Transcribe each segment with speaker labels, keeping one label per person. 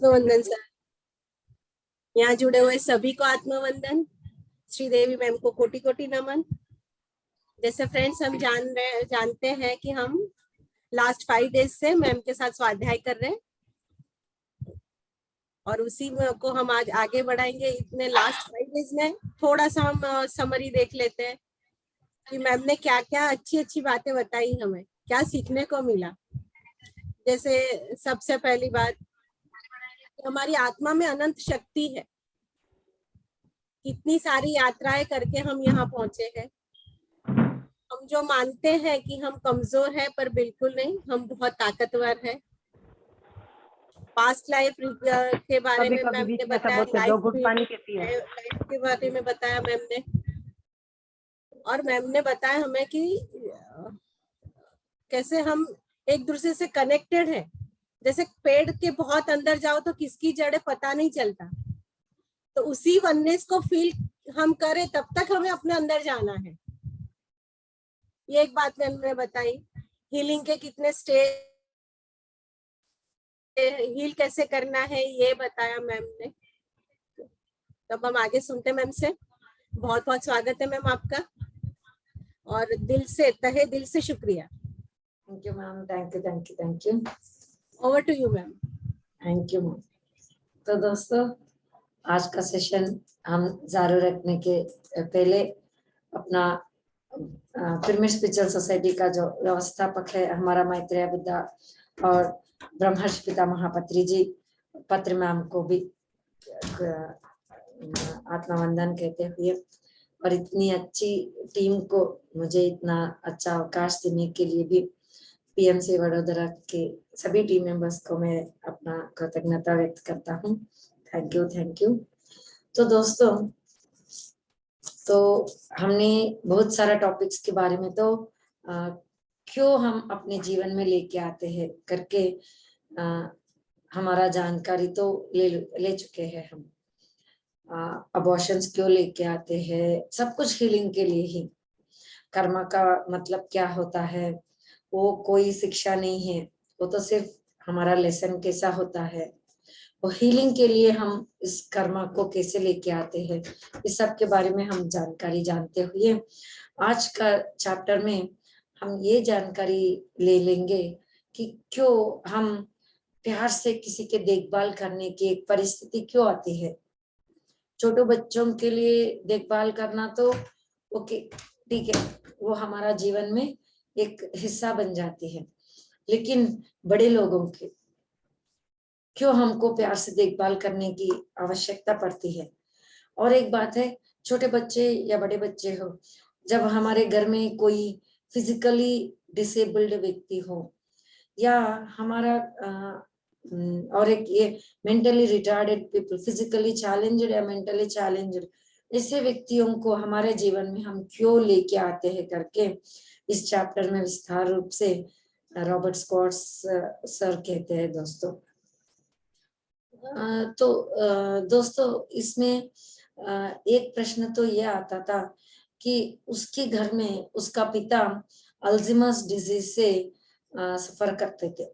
Speaker 1: आत्मवंदन sir. यहाँ जुड़े हुए सभी को आत्मवंदन। श्रीदेवी मैम को कोटि कोटि नमन। जैसे फ्रेंड्स हम जानते हैं कि हम लास्ट 5 डेज से मैम के साथ स्वाध्याय कर रहे हैं और उसी को हम आज आगे बढ़ाएंगे। इतने लास्ट 5 डेज में थोड़ा सा हम समरी देख लेते हैं कि मैम ने क्या क्या अच्छी अच्छी बातें बताई, हमें क्या सीखने को मिला। जैसे सबसे पहली बात, हमारी आत्मा में अनंत शक्ति है। कितनी सारी यात्राएं करके हम यहाँ पहुंचे हैं। हम जो मानते हैं कि हम कमजोर हैं, पर बिल्कुल नहीं, हम बहुत ताकतवर हैं। पास्ट लाइफ के बारे में मैम ने बताया, लाइफ के बारे में बताया मैम ने। और मैम ने बताया हमें कि कैसे हम एक दूसरे से कनेक्टेड हैं। जैसे पेड़ के बहुत अंदर जाओ तो किसकी जड़ें पता नहीं चलता, तो उसी वननेस को फील हम करें तब तक हमें अपने अंदर जाना है। ये एक बात मैम ने बताई। हीलिंग के कितने स्टेज, हील कैसे करना है ये बताया मैम ने। तब हम आगे सुनते मैम से। बहुत बहुत स्वागत है मैम आपका और दिल से, तहे दिल से शुक्रिया।
Speaker 2: Thank you ma'am, thank you.
Speaker 1: Over to you ma'am.
Speaker 2: Thank you ma'am. तो दोस्तों, आज का सेशन हम जारी रखने के पहले अपना पिरामिड स्पिरिचुअल सोसाइटी का जो व्यवस्थापक है हमारा मैत्रेय बुद्धा और ब्रह्मर्षि पिता महापत्री जी पत्र मैम को भी आत्मवंदन कहते हुए, और इतनी अच्छी टीम को मुझे इतना अच्छा अवकाश देने के लिए भी पीएमसी वडोदरा के सभी टीम मेंबर्स को मैं अपना कृतज्ञता व्यक्त करता हूँ। Thank you. तो दोस्तों, तो हमने बहुत सारा टॉपिक्स के बारे में तो क्यों हम अपने जीवन में लेके आते हैं करके हमारा जानकारी तो ले चुके हैं हम। अबॉर्शंस क्यों लेके आते हैं, सब कुछ हीलिंग के लिए ही। कर्मा का मतलब क्या होता है, वो कोई शिक्षा नहीं है, वो तो सिर्फ हमारा लेसन कैसा होता है। वो हीलिंग के लिए हम इस कर्मा को कैसे लेके आते हैं, इस सब के बारे में हम जानकारी जानते हुए आज का चैप्टर में हम ये जानकारी ले लेंगे कि क्यों हम प्यार से किसी के देखभाल करने की एक परिस्थिति क्यों आती है। छोटे बच्चों के लिए देखभाल करना तो ओके, ठीक है, वो हमारा जीवन में एक हिस्सा बन जाती है, लेकिन बड़े लोगों के क्यों हमको प्यार से देखभाल करने की आवश्यकता पड़ती है। और एक बात है, छोटे बच्चे या बड़े बच्चे हो, जब हमारे घर में कोई फिजिकली डिसेबल्ड व्यक्ति हो या हमारा और एक ये mentally retarded people, physically challenged या मेंटली चैलेंज्ड, ऐसे व्यक्तियों को हमारे जीवन में हम क्यों लेके आते हैं करके इस चैप्टर में विस्तार रूप से रॉबर्ट स्कॉट्स सर कहते हैं दोस्तों। तो दोस्तों, इसमें एक प्रश्न तो ये आता था कि उसके घर में उसका पिता अल्जीमर्स डिजीज से सफर करते थे,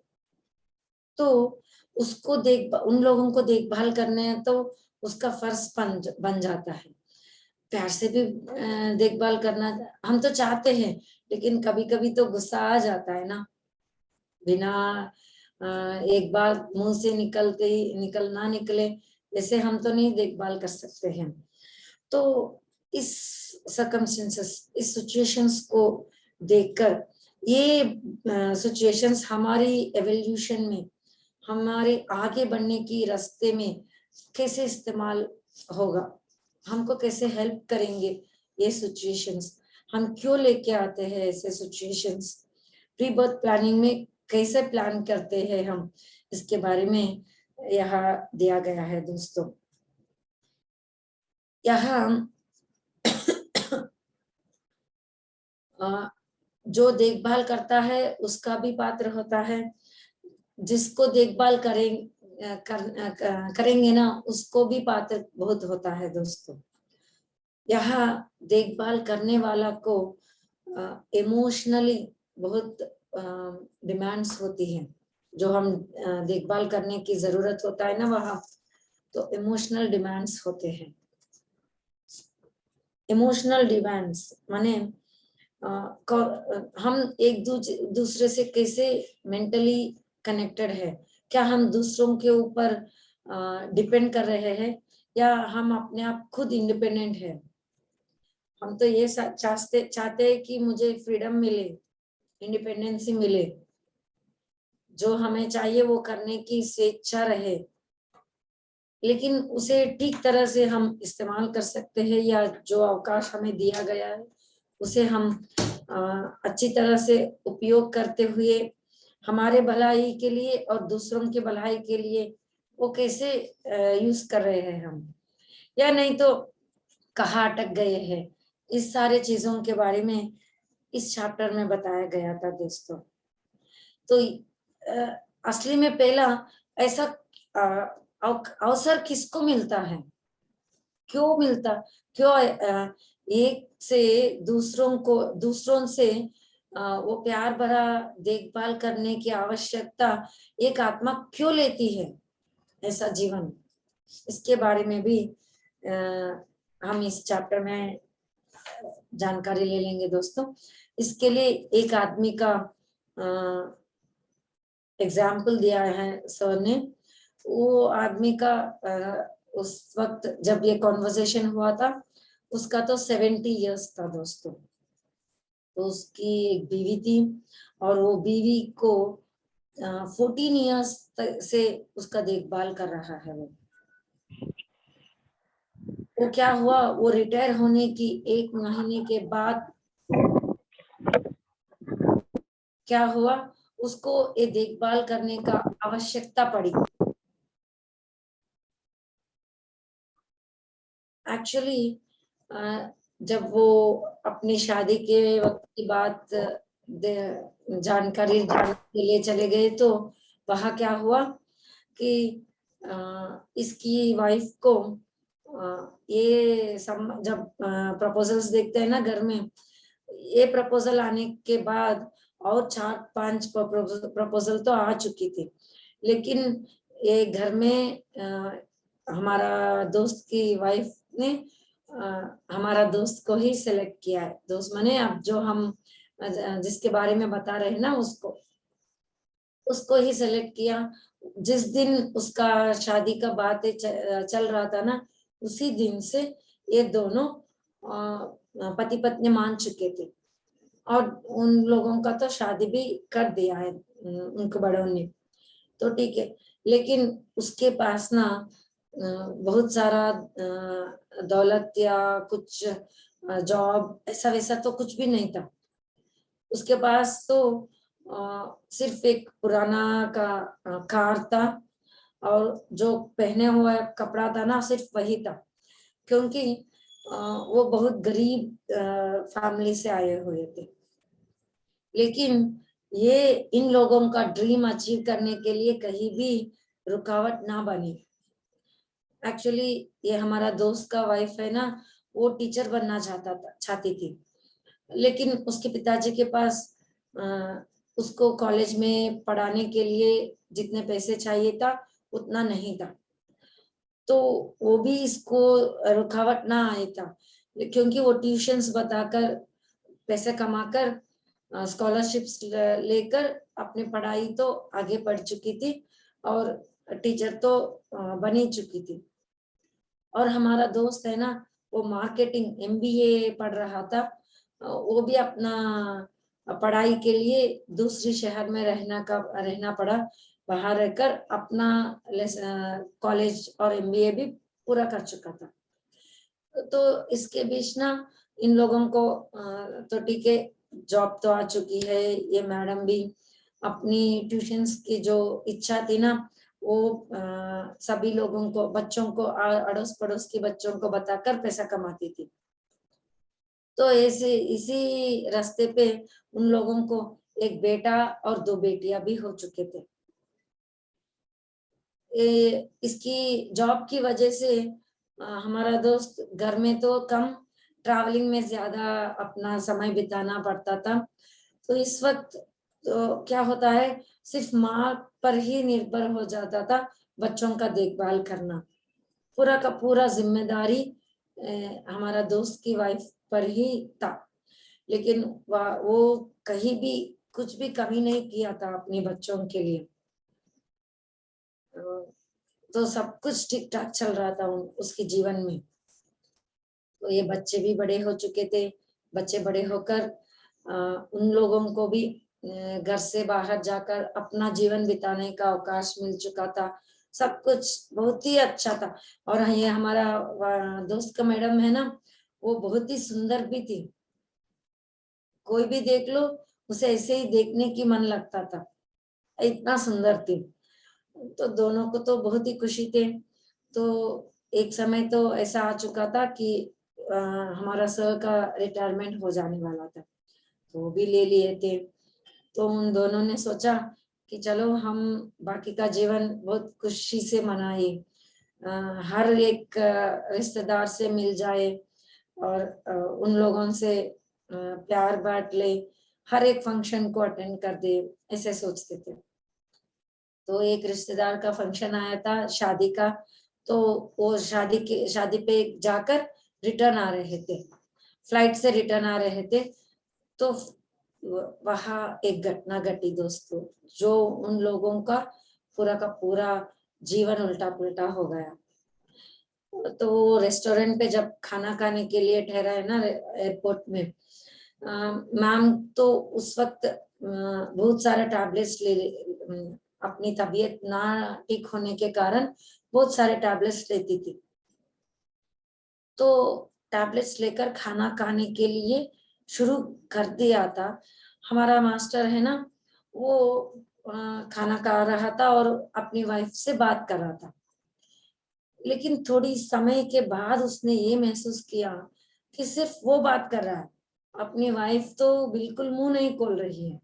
Speaker 2: तो उसको उन लोगों को देखभाल करने हैं तो उसका फर्ज बन जाता है प्यार से भी देखभाल करना। हम तो चाहते हैं, लेकिन कभी कभी तो गुस्सा आ जाता है ना, बिना एक बार मुंह से निकलते ही निकले जैसे हम तो नहीं देखभाल कर सकते हैं। तो इस सर्कमस्टेंसेस, इस सिचुएशंस को देखकर, ये सिचुएशंस हमारी एवोल्यूशन में, हमारे आगे बढ़ने की रास्ते में कैसे इस्तेमाल होगा, हमको कैसे हेल्प करेंगे ये सिचुएशंस, हम क्यों लेके आते हैं ऐसे सिचुएशंस, प्री बर्थ प्लानिंग में कैसे प्लान करते हैं हम, इसके बारे में यहाँ दिया गया है दोस्तों। यहाँ जो देखभाल करता है उसका भी पात्र होता है, जिसको देखभाल करेंगे ना उसको भी पात्र बहुत होता है दोस्तों। यहाँ देखभाल करने वाला को इमोशनली बहुत डिमांड्स होती हैं, जो हम देखभाल करने की जरूरत होता है ना वहाँ, तो इमोशनल डिमांड्स होते हैं। इमोशनल डिमांड्स माने हम एक दूसरे से कैसे मेंटली कनेक्टेड है, क्या हम दूसरों के ऊपर डिपेंड कर रहे हैं या हम अपने आप खुद इंडिपेंडेंट है। हम तो ये चाहते हैं कि मुझे फ्रीडम मिले, इंडिपेंडेंसी मिले, जो हमें चाहिए वो करने की स्वेच्छा रहे, लेकिन उसे ठीक तरह से हम इस्तेमाल कर सकते हैं या जो अवकाश हमें दिया गया है उसे हम अच्छी तरह से उपयोग करते हुए हमारे भलाई के लिए और दूसरों के भलाई के लिए वो कैसे यूज कर रहे हैं हम, या नहीं तो कहाँ अटक गए हैं। इस सारे चीजों के बारे में इस चैप्टर में बताया गया था दोस्तों। तो असली में पहला ऐसा अवसर किसको मिलता है, क्यों मिलता, क्यों एक से दूसरों से वो प्यार भरा देखभाल करने की आवश्यकता एक आत्मा क्यों लेती है, ऐसा जीवन, इसके बारे में भी हम इस चैप्टर में जानकारी ले लेंगे दोस्तों। इसके लिए एक आदमी का एग्जाम्पल दिया है सर ने। वो आदमी का उस वक्त जब ये कॉन्वर्सेशन हुआ था उसका तो 70 इयर्स था दोस्तों। तो उसकी एक बीवी थी और वो बीवी को 14 इयर्स से उसका देखभाल कर रहा है। वो क्या हुआ, वो रिटायर होने की 1 महीने के बाद क्या हुआ, उसको ये देखभाल करने का आवश्यकता पड़ी। एक्चुअली जब वो अपनी शादी के वक्त की बात जानकारी जानने के लिए चले गए तो वहां क्या हुआ कि इसकी वाइफ को ये जब प्रपोजल्स देखते हैं ना घर में, ये प्रपोजल आने के बाद और 4-5 प्रपोजल तो आ चुकी थी, लेकिन ये घर में हमारा दोस्त की वाइफ ने हमारा दोस्त को ही सिलेक्ट किया है। दोस्त माने अब जो हम जिसके बारे में बता रहे हैं ना उसको ही सिलेक्ट किया। जिस दिन उसका शादी का बात चल रहा था ना, उसी दिन से ये दोनों पति पत्नी मान चुके थे और उन लोगों का तो शादी भी कर दिया है उनको बड़ों ने, तो ठीक है। लेकिन उसके पास ना बहुत सारा दौलत या कुछ जॉब ऐसा वैसा तो कुछ भी नहीं था। उसके पास तो सिर्फ एक पुराना कार था और जो पहने हुआ कपड़ा था ना सिर्फ वही था, क्योंकि वो बहुत गरीब फैमिली से आए हुए थे। लेकिन ये इन लोगों का ड्रीम अचीव करने के लिए कहीं भी रुकावट ना बनी। एक्चुअली ये हमारा दोस्त का वाइफ है ना, वो टीचर बनना चाहती थी, लेकिन उसके पिताजी के पास उसको कॉलेज में पढ़ाने के लिए जितने पैसे चाहिए था उतना नहीं था, तो वो भी इसको रुकावट ना आया था, क्योंकि वो ट्यूशंस बताकर पैसे कमाकर स्कॉलरशिप्स लेकर अपनी पढ़ाई तो आगे बढ़ चुकी थी और टीचर तो बन ही चुकी थी। और हमारा दोस्त है ना, वो मार्केटिंग MBA पढ़ रहा था, वो भी अपना पढ़ाई के लिए दूसरी शहर में रहना पड़ा, बाहर रहकर अपना कॉलेज और MBA भी पूरा कर चुका था। तो इसके बीच ना इन लोगों को तो ठीक है जॉब तो आ चुकी है, ये मैडम भी अपनी ट्यूशंस की जो इच्छा थी ना वो सभी लोगों को, बच्चों को, अड़ोस पड़ोस के बच्चों को बताकर पैसा कमाती थी। तो ऐसे इसी रास्ते पे उन लोगों को एक बेटा और 2 बेटियां भी हो चुके थे। इसकी जॉब की वजह से हमारा दोस्त घर में तो कम, ट्रैवलिंग में ज्यादा अपना समय बिताना पड़ता था। तो इस वक्त तो क्या होता है, सिर्फ माँ पर ही निर्भर हो जाता था, बच्चों का देखभाल करना। पूरा का पूरा जिम्मेदारी हमारा दोस्त की वाइफ पर ही था। लेकिन वो कहीं भी कुछ भी कमी नहीं किया था अपने बच्चों के लिए। तो सब कुछ ठीक ठाक चल रहा था उसके जीवन में। तो ये बच्चे भी बड़े हो चुके थे। बच्चे बड़े होकर उन लोगों को भी घर से बाहर जाकर अपना जीवन बिताने का अवकाश मिल चुका था। सब कुछ बहुत ही अच्छा था। और ये हमारा दोस्त का मैडम है ना, वो बहुत ही सुंदर भी थी। कोई भी देख लो उसे ऐसे ही देखने की मन लगता था, इतना सुंदर थी। तो दोनों को तो बहुत ही खुशी थे। तो एक समय तो ऐसा आ चुका था कि हमारा सर का रिटायरमेंट हो जाने वाला था, तो वो भी ले लिए थे। तो उन दोनों ने सोचा कि चलो हम बाकी का जीवन बहुत खुशी से मनाए, हर एक रिश्तेदार से मिल जाए और उन लोगों से प्यार बांट ले, हर एक फंक्शन को अटेंड कर दे, ऐसे सोचते थे। तो एक रिश्तेदार का फंक्शन आया था शादी का, तो वो शादी पे जाकर रिटर्न आ रहे थे, फ्लाइट से रिटर्न आ रहे थे। तो वहां एक घटना घटी दोस्तों, जो उन लोगों का पूरा जीवन उल्टा पुल्टा हो गया। तो रेस्टोरेंट पे जब खाना खाने के लिए ठहरा है ना एयरपोर्ट में, मैम तो उस वक्त बहुत सारे टैबलेट्स अपनी तबीयत ना ठीक होने के कारण बहुत सारे टैबलेट्स लेती थी। तो टैबलेट्स लेकर खाना खाने के लिए शुरू कर दिया था। हमारा मास्टर है ना, वो खाना खा रहा था और अपनी वाइफ से बात कर रहा था। लेकिन थोड़ी समय के बाद उसने ये महसूस किया कि सिर्फ वो बात कर रहा है, अपनी वाइफ तो बिल्कुल मुंह नहीं खोल रही है।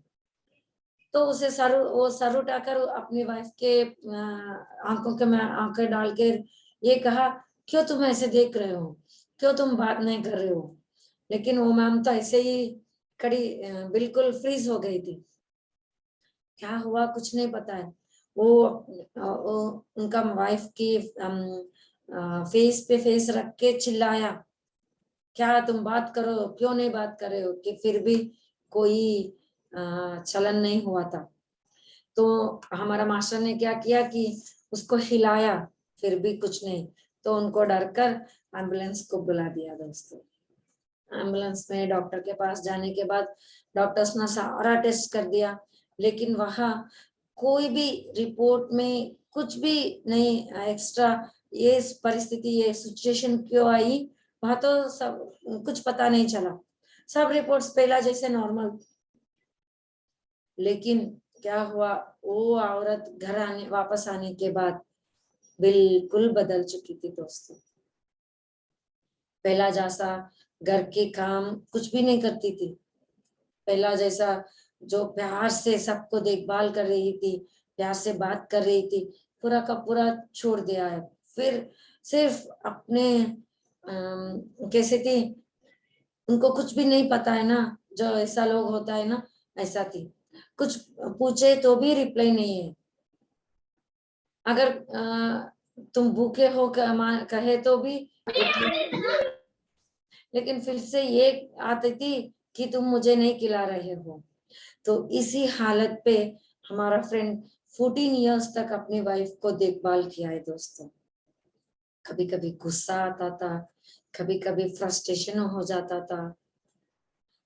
Speaker 2: तो उसे वो सर उठाकर अपनी वाइफ के आंखों के में आंखें डाल के ये कहा, क्यों तुम ऐसे देख रहे हो, क्यों तुम बात नहीं कर रहे हो। लेकिन वो मैम तो ऐसे ही खड़ी बिल्कुल फ्रीज हो गई थी। क्या हुआ कुछ नहीं पता है। वो उनका वाइफ की फेस पे फेस रख के चिल्लाया, क्या तुम बात करो, क्यों नहीं बात कर रहे हो, कि फिर भी कोई चलन नहीं हुआ था। तो हमारा मास्टर ने क्या किया कि उसको हिलाया, फिर भी कुछ नहीं। तो उनको डर कर एम्बुलेंस को बुला दिया दोस्तों। एम्बुलेंस में डॉक्टर के पास जाने के बाद डॉक्टर्स ने सारा टेस्ट कर दिया, लेकिन वहां कोई भी रिपोर्ट में कुछ भी नहीं एक्स्ट्रा, ये परिस्थिति ये सिचुएशन क्यों आई, वहां तो सब कुछ पता नहीं चला। सब रिपोर्ट्स पहला जैसे नॉर्मल। लेकिन क्या हुआ, वो औरत घर वापस आने के बाद बिल्कुल बदल चुकी थी दोस्तों। पहला जैसा घर के काम कुछ भी नहीं करती थी, पहला जैसा जो प्यार से सबको देखभाल कर रही थी, प्यार से बात कर रही थी, पूरा का पूरा छोड़ दिया है। फिर सिर्फ अपने कैसे थी, उनको कुछ भी नहीं पता है ना, जो ऐसा लोग होता है ना, ऐसा थी। कुछ पूछे तो भी रिप्लाई नहीं है। अगर तुम भूखे हो कहे तो भी लेकिन फिर से ये आती थी कि तुम मुझे नहीं खिला रहे हो। तो इसी हालत पे हमारा फ्रेंड 14 इयर्स तक अपनी वाइफ को देखभाल किया है दोस्तों। कभी कभी गुस्सा आता था, कभी कभी फ्रस्ट्रेशन हो जाता था,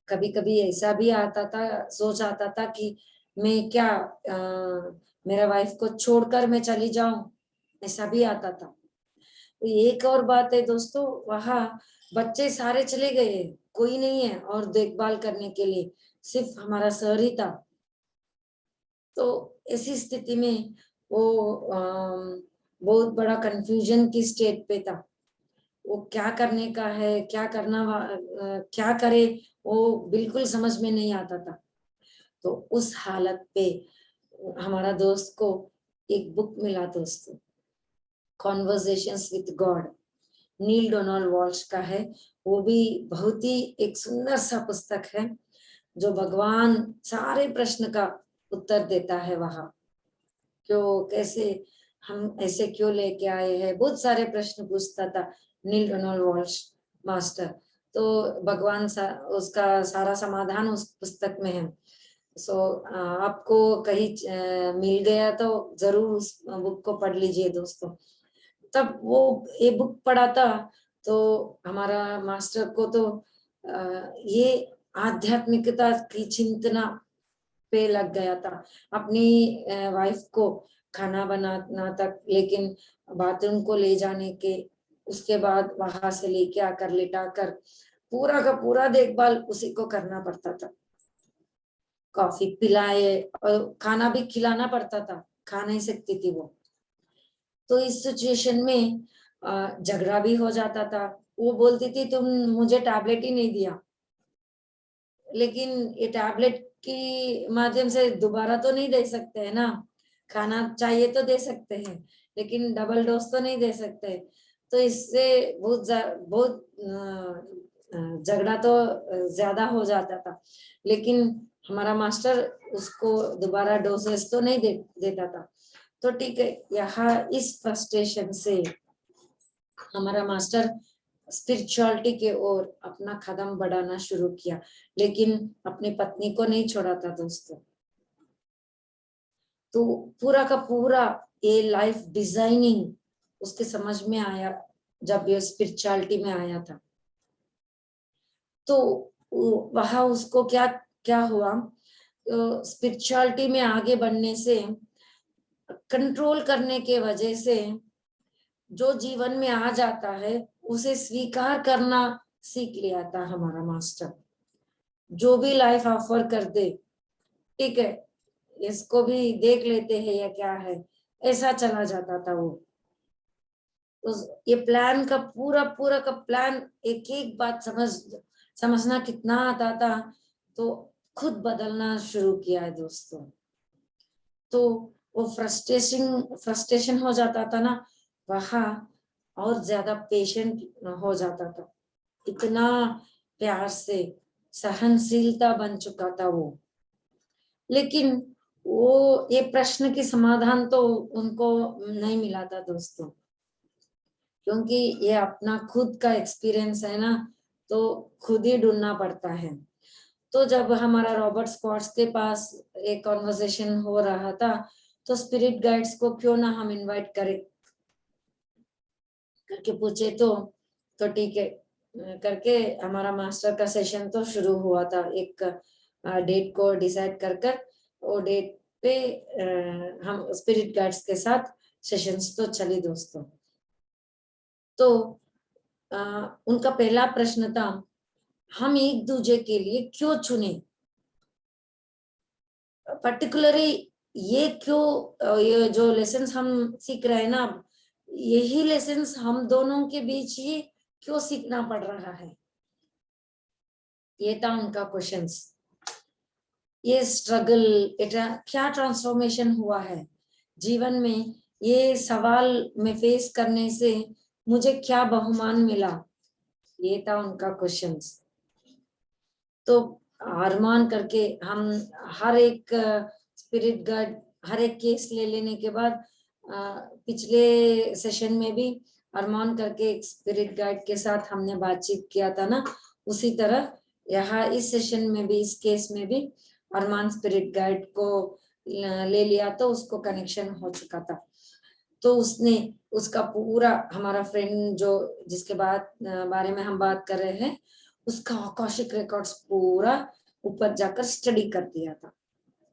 Speaker 2: कभी कभी ऐसा भी आता था, सोच आता था कि मैं क्या मेरा वाइफ को छोड़कर मैं चली जाऊं, ऐसा भी आता था। तो एक और बात है दोस्तों, वहां बच्चे सारे चले गए, कोई नहीं है और देखभाल करने के लिए, सिर्फ हमारा सर ही था। तो ऐसी स्थिति में वो बहुत बड़ा कंफ्यूजन की स्टेट पे था। वो क्या करने का है, क्या करना क्या करे, वो बिल्कुल समझ में नहीं आता था। तो उस हालत पे हमारा दोस्त को एक बुक मिला दोस्तों, conversations with God, Neale Donald Walsch का है। वो भी बहुत ही एक सुंदर सा पुस्तक है, जो भगवान सारे प्रश्न का उत्तर देता है वहां। क्यों, कैसे हम ऐसे क्यों लेके आए हैं, बहुत सारे प्रश्न पूछता था नील डोनाल्ड वॉल्श मास्टर। तो भगवान उसका सारा समाधान उस पुस्तक में है। सो आपको कहीं मिल गया तो जरूर उस बुक को पढ़ लीजिए दोस्तों। तब वो ये बुक पढ़ा था तो हमारा मास्टर को तो ये आध्यात्मिकता की चिंतना पे लग गया था। अपनी वाइफ को खाना बनाना तक, लेकिन बाथरूम को ले जाने के, उसके बाद वहां से लेके आकर लिटा कर पूरा का पूरा देखभाल उसी को करना पड़ता था। कॉफी पिलाए और खाना भी खिलाना पड़ता था, खा नहीं सकती थी वो। तो इस सिचुएशन में झगड़ा भी हो जाता था। वो बोलती थी तुम मुझे टैबलेट ही नहीं दिया, लेकिन ये टैबलेट के माध्यम से दोबारा तो नहीं दे सकते है ना, खाना चाहिए तो दे सकते हैं, लेकिन डबल डोज तो नहीं दे सकते। तो इससे बहुत झगड़ा तो ज्यादा हो जाता था। लेकिन हमारा मास्टर उसको दोबारा डोसेस तो नहीं देता था। तो ठीक है, यहाँ इस फ्रस्ट्रेशन से हमारा मास्टर स्पिरिचुअलिटी के ओर अपना कदम बढ़ाना शुरू किया, लेकिन अपनी पत्नी को नहीं छोड़ा था दोस्तों। तो पूरा का पूरा ये लाइफ डिजाइनिंग उसके समझ में आया जब ये स्पिरिचुअलिटी में आया था। तो वहां उसको क्या क्या हुआ, स्पिरिचुअलिटी में आगे बढ़ने से, कंट्रोल करने के वजह से जो जीवन में आ जाता है उसे स्वीकार करना सीख लिया था हमारा मास्टर। जो भी लाइफ ऑफर कर दे, ठीक है इसको भी देख लेते हैं या क्या है, ऐसा चला जाता था वो। तो ये प्लान का पूरा पूरा का प्लान, एक एक बात समझना कितना आता था, तो खुद बदलना शुरू किया है दोस्तों। तो वो फ्रस्ट्रेशन हो जाता था ना, वहां और ज्यादा पेशेंट हो जाता था। इतना प्यार से सहनशीलता बन चुका था वो। लेकिन वो ये प्रश्न की समाधान तो उनको नहीं मिला था दोस्तों, क्योंकि ये अपना खुद का एक्सपीरियंस है ना, तो खुद ही ढूंढना पड़ता है। तो जब हमारा रॉबर्ट स्कॉट्स के पास एक कॉन्वर्सेशन हो रहा था, तो स्पिरिट गाइड्स को क्यों ना हम इनवाइट करें करके पूछे। तो ठीक है करके हमारा मास्टर का सेशन तो शुरू हुआ था। एक डेट को डिसाइड कर वो डेट पे हम स्पिरिट गाइड्स के साथ सेशंस तो चली दोस्तों। तो उनका पहला प्रश्न था, हम एक दूसरे के लिए क्यों चुने, पर्टिकुलरली ये क्यों, ये जो लेसन्स हम सीख रहे हैं ना, यही लेसन्स हम दोनों के बीच ही क्यों सीखना पड़ रहा है, ये था उनका क्वेश्चंस। ये स्ट्रगल, क्या ट्रांसफॉर्मेशन हुआ है जीवन में, ये सवाल में फेस करने से मुझे क्या बहुमान मिला, ये था उनका क्वेश्चंस। तो अरमान करके हम हर एक स्पिरिट गाइड, हर एक केस ले लेने के बाद पिछले सेशन में भी अरमान करके एक स्पिरिट गाइड के साथ हमने बातचीत किया था ना, उसी तरह यहाँ इस सेशन में भी, इस केस में भी अरमान स्पिरिट गाइड को ले लिया तो उसको कनेक्शन हो चुका था। तो उसने उसका पूरा, हमारा फ्रेंड जो जिसके बारे में हम बात कर रहे हैं, उसका आकाशिक रिकॉर्ड्स पूरा ऊपर जाकर स्टडी कर दिया था,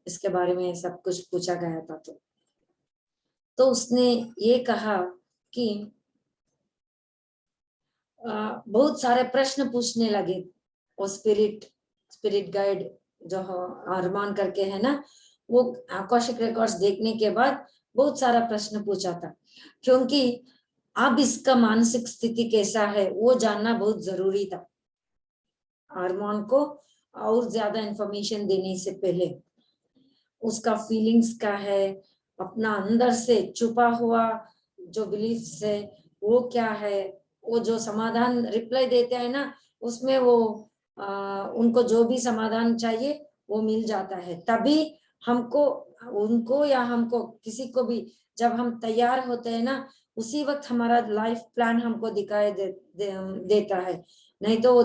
Speaker 2: इसके बारे में सब कुछ पूछा गया था। तो उसने ये कहा कि बहुत सारे प्रश्न पूछने लगे वो स्पिरिट गाइड जो अरमान करके है ना, वो आकाशिक रिकॉर्ड्स देखने के बाद बहुत सारा प्रश्न पूछा था, क्योंकि अब इसका मानसिक स्थिति कैसा है वो जानना बहुत जरूरी था अरमान को। और ज्यादा इंफॉर्मेशन देने से पहले उसका फीलिंग्स का है, अपना अंदर से छुपा हुआ जो बिलीफ्स है वो क्या है, वो जो समाधान रिप्लाई देते हैं ना, उसमें वो उनको जो भी समाधान चाहिए वो मिल जाता है। तभी हमको उनको या हमको किसी को भी जब हम तैयार होते हैं ना, उसी वक्त हमारा लाइफ प्लान हमको दिखाई देता है। नहीं तो वो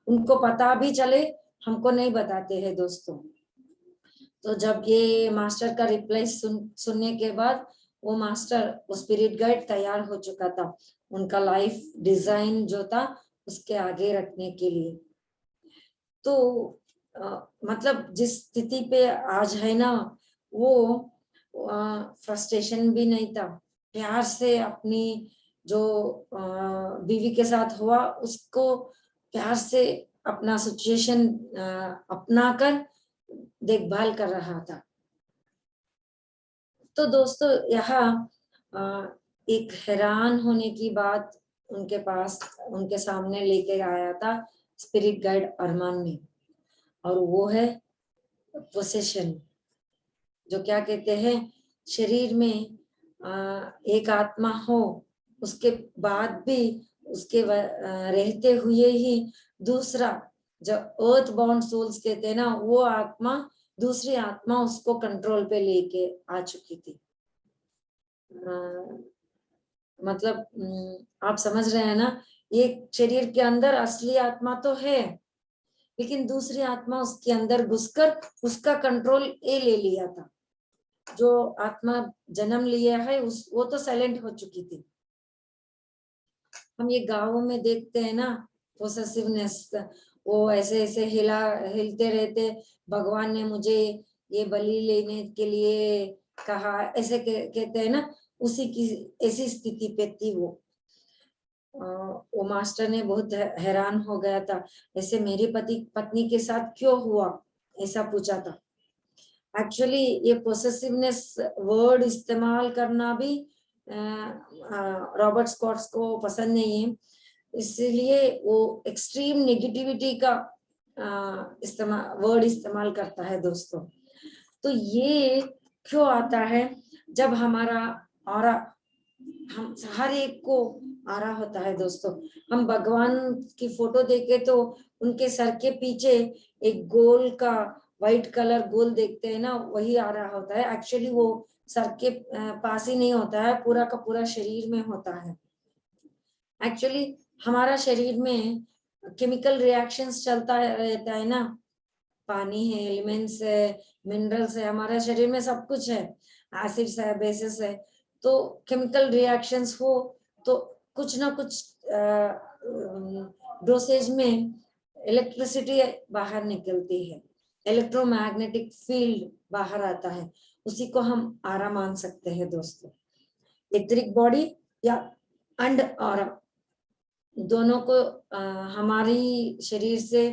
Speaker 2: उनको पता भी चले हमको नहीं बताते हैं दोस्तों। तो जब ये मास्टर का रिप्लाई सुनने के बाद वो मास्टर, वो स्पिरिट गाइड तैयार हो चुका था उनका लाइफ डिजाइन जो था उसके आगे रखने के लिए। तो मतलब जिस स्थिति पे आज है ना, वो फ्रस्ट्रेशन भी नहीं था, प्यार से अपनी जो बीवी के साथ हुआ उसको प्यार से अपना सिचुएशन अपना कर देखभाल कर रहा था। तो दोस्तों यहाँ एक हैरान होने की बात उनके पास, उनके सामने लेके आया था स्पिरिट गाइड अरमान ने, और वो है पोसेशन। जो क्या कहते हैं, शरीर में एक आत्मा हो, उसके बाद भी उसके रहते हुए ही दूसरा जो अर्थ बाउंड सोल्स कहते हैं ना, वो आत्मा दूसरी आत्मा उसको कंट्रोल पे लेके आ चुकी थी। मतलब आप समझ रहे हैं ना, ये शरीर के अंदर असली आत्मा तो है, लेकिन दूसरी आत्मा उसके अंदर घुसकर उसका कंट्रोल ले लिया था। जो आत्मा जन्म लिया है वो तो साइलेंट हो चुकी थी। हम ये गाँवों में देखते हैं ना, पोसेसिवनेस, वो ऐसे ऐसे हिलते रहते, भगवान ने मुझे ये बलि लेने के लिए कहा, ऐसे कहते हैं ना, उसी की ऐसी स्थिति पे थी वो। वो मास्टर ने बहुत हैरान हो गया था, ऐसे मेरी पत्नी के साथ क्यों हुआ, ऐसा पूछा था। एक्चुअली ये पोसेसिवनेस वर्ड इस्तेमाल करना भी रॉबर्ट स्कॉट्स को पसंद नहीं है, इसलिए वो एक्सट्रीम नेगेटिविटी का वर्ड इस्तेमाल करता है दोस्तों। तो ये क्यों आता है, जब हमारा ऑरा, हम हर एक को ऑरा होता है दोस्तों। हम भगवान की फोटो देखे तो उनके सर के पीछे एक गोल का व्हाइट कलर गोल देखते हैं ना, वही आ रहा होता है। एक्चुअली वो सर के पास ही नहीं होता है, पूरा का पूरा शरीर में होता है। एक्चुअली हमारा शरीर में केमिकल रिएक्शंस चलता रहता है ना, पानी है, एलिमेंट्स है, मिनरल्स है, हमारे शरीर में सब कुछ है, एसिड्स है, बेसिस है। तो केमिकल रिएक्शंस हो तो कुछ ना कुछ डोसेज में इलेक्ट्रिसिटी बाहर निकलती है, इलेक्ट्रोमैग्नेटिक फील्ड बाहर आता है, उसी को हम आरा मान सकते हैं दोस्तों। एथरिक बॉडी या अंड आरा दोनों को हमारी शरीर से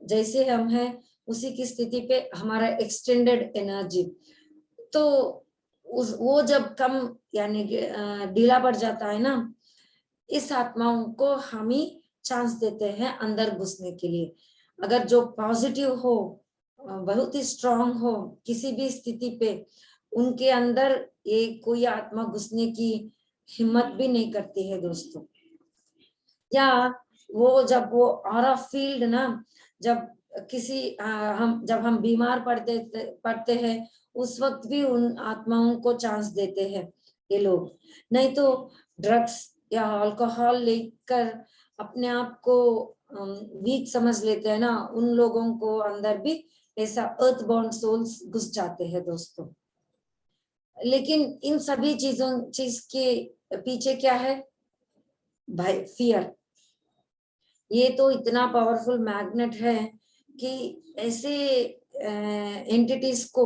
Speaker 2: जैसे हम हैं उसी की स्थिति पे हमारा एक्सटेंडेड एनर्जी, तो वो जब कम यानी ढीला पड़ जाता है ना, इस आत्माओं को हम ही चांस देते हैं अंदर घुसने के लिए। अगर जो पॉजिटिव हो, बहुत ही स्ट्रांग हो किसी भी स्थिति पे, उनके अंदर ये कोई आत्मा घुसने की हिम्मत भी नहीं करती है दोस्तों। या वो जब वो ऑरा फील्ड ना, जब किसी जब हम बीमार पड़ते हैं उस वक्त भी उन आत्माओं को चांस देते हैं ये लोग। नहीं तो ड्रग्स या अल्कोहल लेकर अपने आप को वीक समझ लेते हैं ना, उन लोगों को अंदर भी ऐसा अर्थ बॉर्न सोल्स घुस जाते हैं दोस्तों। लेकिन इन सभी चीज के पीछे क्या है, भाई फियर। ये तो इतना पावरफुल मैग्नेट है कि ऐसे एंटिटीज को,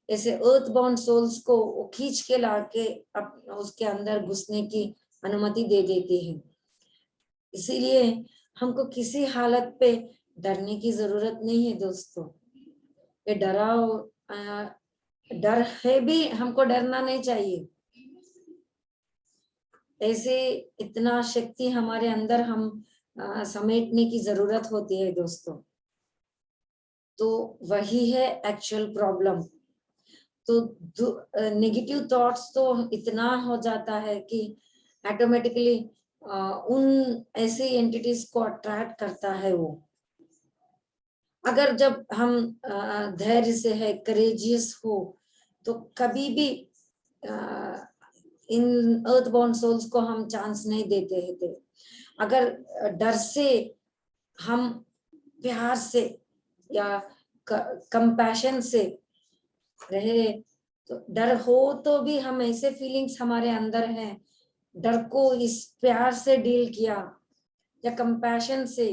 Speaker 2: ऐसे अर्थ बाउंड सोल्स को वो खींच के लाके उसके अंदर घुसने की अनुमति दे देती है। इसीलिए हमको किसी हालत पे डरने की जरूरत नहीं है दोस्तों। ये डर है भी, हमको डरना नहीं चाहिए। ऐसे इतना शक्ति हमारे अंदर हम समेटने की जरूरत होती है दोस्तों। तो वही है एक्चुअल प्रॉब्लम। तो नेगेटिव थॉट्स तो इतना हो जाता है कि ऑटोमेटिकली उन ऐसे एंटिटीज को अट्रैक्ट करता है वो। अगर जब हम धैर्य से है, करेजियस हो, तो कभी भी इन अर्थ बॉर्न सोल्स को हम चांस नहीं देते थे। अगर डर से हम प्यार से या कंपैशन से रहे, तो डर हो तो भी हम ऐसे फीलिंग्स हमारे अंदर हैं, डर को इस प्यार से डील किया या कंपैशन से,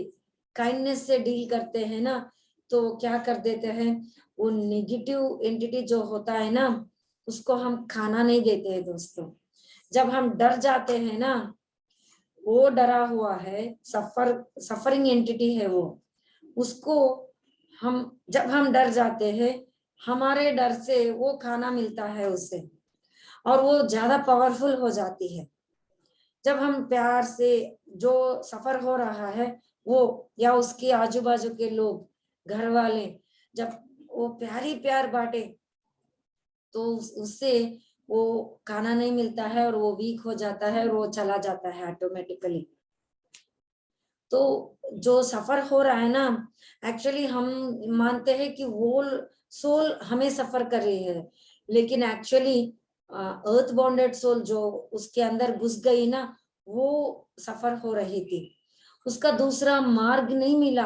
Speaker 2: काइंडनेस से डील करते हैं ना, तो क्या कर देते हैं, वो नेगेटिव एंटिटी जो होता है ना, उसको हम खाना नहीं देते हैं दोस्तों। जब हम डर जाते हैं ना, वो डरा हुआ है, सफरिंग एंटिटी है वो, उसको हम, जब हम डर जाते हैं, हमारे डर से वो खाना मिलता है उससे, और वो ज्यादा पावरफुल हो जाती है। जब हम प्यार से, जो सफर हो रहा है वो या उसके आजू बाजू के लोग, घर वाले, जब वो प्यारी प्यार बांटे, तो उससे वो खाना नहीं मिलता है और वो वीक हो जाता है और वो चला जाता है ऑटोमेटिकली। तो जो सफर हो रहा है ना, एक्चुअली हम मानते हैं कि वो सोल हमें सफर कर रही है, लेकिन एक्चुअली अर्थ बॉन्डेड सोल जो उसके अंदर घुस गई ना, वो सफर हो रही थी। उसका दूसरा मार्ग नहीं मिला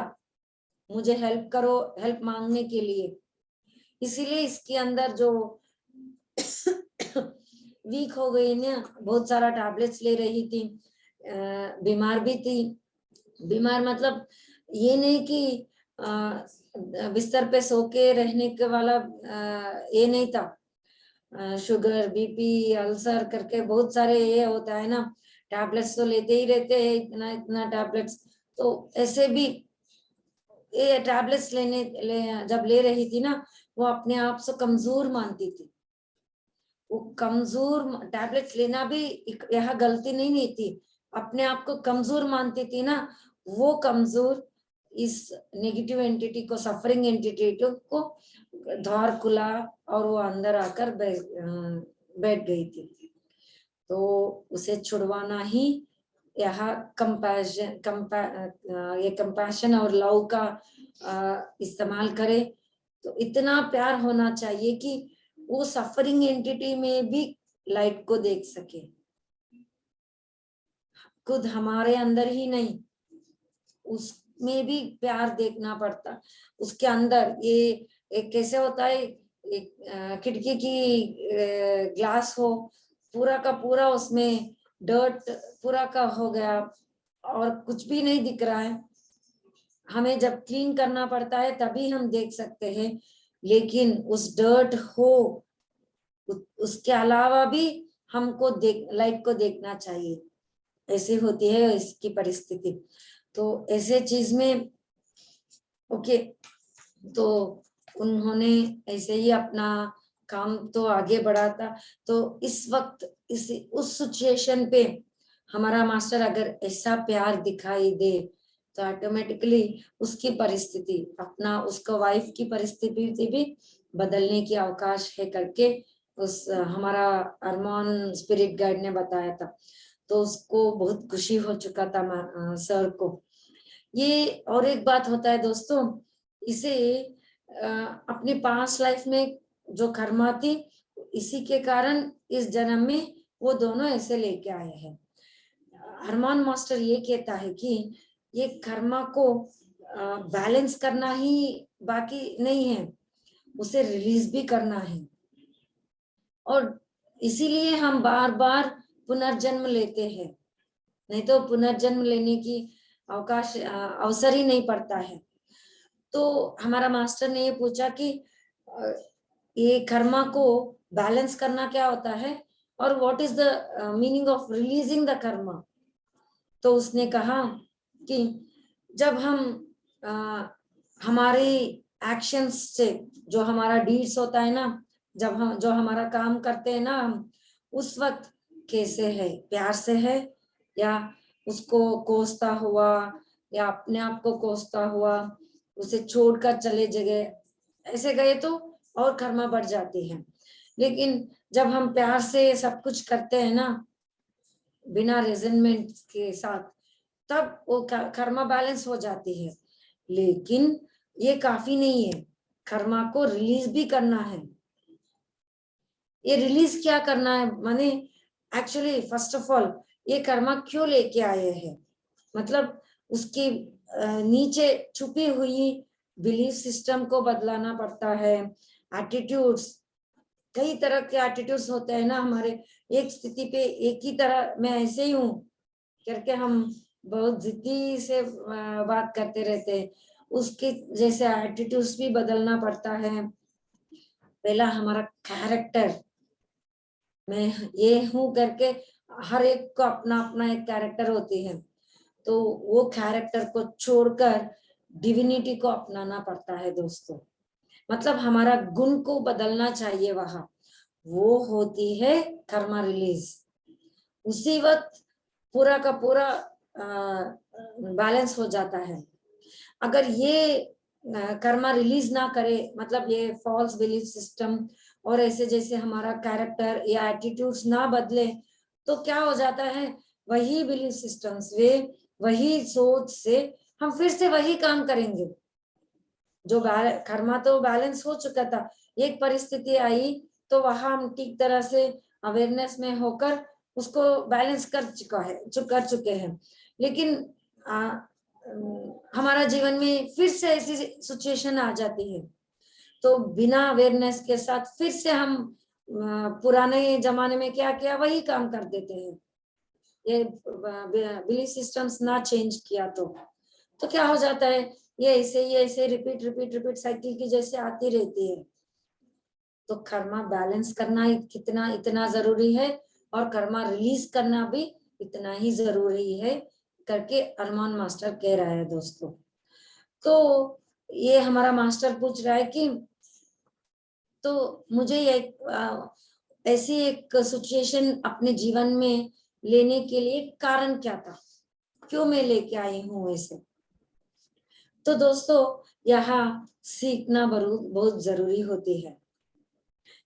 Speaker 2: मुझे हेल्प करो, हेल्प मांगने के लिए, इसीलिए इसके अंदर जो वीक हो गई ना, बहुत सारा टैबलेट्स ले रही थी, बीमार भी थी। बीमार मतलब ये नहीं कि बिस्तर पे सो के रहने के वाला ये नहीं था। शुगर, बीपी, अल्सर करके बहुत सारे ये होता है ना, टैबलेट्स तो लेते ही रहते हैं, इतना इतना टैबलेट्स। तो ऐसे भी ये टैबलेट्स जब ले रही थी ना, वो अपने आप से कमजोर मानती थी। वो कमजोर, टैबलेट्स लेना भी यह गलती नहीं थी, अपने आप को कमजोर मानती थी ना, वो कमजोर इस नेगेटिव एंटिटी को, सफरिंग एंटिटी को द्वार खुला और वो अंदर आकर बैठ गई थी। तो उसे छुड़वाना ही यह ये कंपैशन और लव का इस्तेमाल करे। तो इतना प्यार होना चाहिए कि वो सफरिंग एंटिटी में भी लाइट को देख सके, खुद हमारे अंदर ही नहीं, उसमें भी प्यार देखना पड़ता। उसके अंदर ये एक कैसे होता है, एक खिड़की की ग्लास हो, पूरा का पूरा उसमें डर्ट पूरा का हो गया और कुछ भी नहीं दिख रहा है, हमें जब क्लीन करना पड़ता है तभी हम देख सकते हैं, लेकिन उस डर्ट हो, उसके अलावा भी हमको लाइट को देखना चाहिए। ऐसी होती है इसकी परिस्थिति। तो ऐसे चीज में ओके, तो उन्होंने ऐसे ही अपना काम तो आगे बढ़ा था। तो इस वक्त उस सिचुएशन पे हमारा मास्टर अगर ऐसा प्यार दिखाई दे, तो ऑटोमेटिकली उसकी परिस्थिति, अपना उसका वाइफ की परिस्थिति भी बदलने की अवकाश है करके उस हमारा अरमान स्पिरिट गाइड ने बताया था। तो उसको बहुत खुशी हो चुका था सर को। ये और एक बात होता है दोस्तों, इसे अपनी पास्ट लाइफ में जो कर्मा थी, इसी के कारण इस जन्म में वो दोनों ऐसे लेके आए हैं। हरमान मास्टर ये कहता है कि ये कर्मा को बैलेंस करना ही बाकी नहीं है, उसे रिलीज भी करना है। और इसीलिए हम बार बार पुनर्जन्म लेते हैं, नहीं तो पुनर्जन्म लेने की अवसर ही नहीं पड़ता है। तो हमारा मास्टर ने ये पूछा कि ये कर्मा को बैलेंस करना क्या होता है और what is the meaning of releasing the Karma. तो उसने कहा कि जब हम हमारी एक्शंस से, जो हमारा डीड्स होता है ना, जब हम जो हमारा काम करते हैं ना, हम उस वक्त कैसे है, प्यार से है या उसको कोसता हुआ या अपने आप को कोसता हुआ, उसे छोड़कर चले जगह ऐसे गए तो और कर्मा बढ़ जाती है। लेकिन जब हम प्यार से सब कुछ करते हैं ना, बिना रेजनमेंट के साथ, तब वो कर्मा बैलेंस हो जाती है। लेकिन ये काफी नहीं है, कर्मा को रिलीज भी करना है। ये रिलीज क्या करना है, माने एक्चुअली फर्स्ट ऑफ ऑल ये कर्मा क्यों लेके आए हैं, मतलब उसकी नीचे छुपी हुई बिलीफ सिस्टम को बदलाना पड़ता है। एटीट्यूड्स, कई तरह के एटीट्यूड्स होते हैं ना हमारे, एक स्थिति पे एक ही तरह मैं ऐसे ही हूँ करके हम बहुत जिद्दी से बात करते रहते हैं, उसके जैसे एटीट्यूड्स भी बदलना पड़ता है। पहला हमारा कैरेक्टर, मैं ये हूँ करके, हर एक को अपना अपना एक कैरेक्टर होती है, तो वो कैरेक्टर को छोड़कर डिविनिटी को अपनाना पड़ता है दोस्तों। मतलब हमारा गुण को बदलना चाहिए वहां, वो होती है कर्मा रिलीज। उसी वक्त पूरा का पूरा बैलेंस हो जाता है। अगर ये कर्मा रिलीज ना करे, मतलब ये फॉल्स बिलीफ सिस्टम और ऐसे जैसे हमारा कैरेक्टर या एटीट्यूड्स ना बदले, तो क्या हो जाता है, वही बिलीफ सिस्टम्स वे वही सोच से हम फिर से वही काम करेंगे। जो कर्मा तो बैलेंस हो चुका था, एक परिस्थिति आई तो वहां हम ठीक तरह से अवेयरनेस में होकर उसको बैलेंस कर चुके हैं, लेकिन हमारा जीवन में फिर से ऐसी सिचुएशन आ जाती है, तो बिना अवेयरनेस के साथ फिर से हम पुराने जमाने में क्या किया वही काम कर देते हैं। ये बिलीफ सिस्टम्स ना चेंज किया तो क्या हो जाता है, ये ऐसे रिपीट रिपीट रिपीट साइकिल की जैसे आती रहती है। तो कर्मा बैलेंस करना कितना इतना जरूरी है, और कर्मा रिलीज करना भी इतना ही जरूरी है करके अरमान मास्टर कह रहा है दोस्तों। तो ये हमारा मास्टर पूछ रहा है कि तो मुझे ऐसी एक सिचुएशन अपने जीवन में लेने के लिए कारण क्या था, क्यों मैं लेके आई हूँ ऐसे। तो दोस्तों यहाँ सीखना बहुत जरूरी होती है।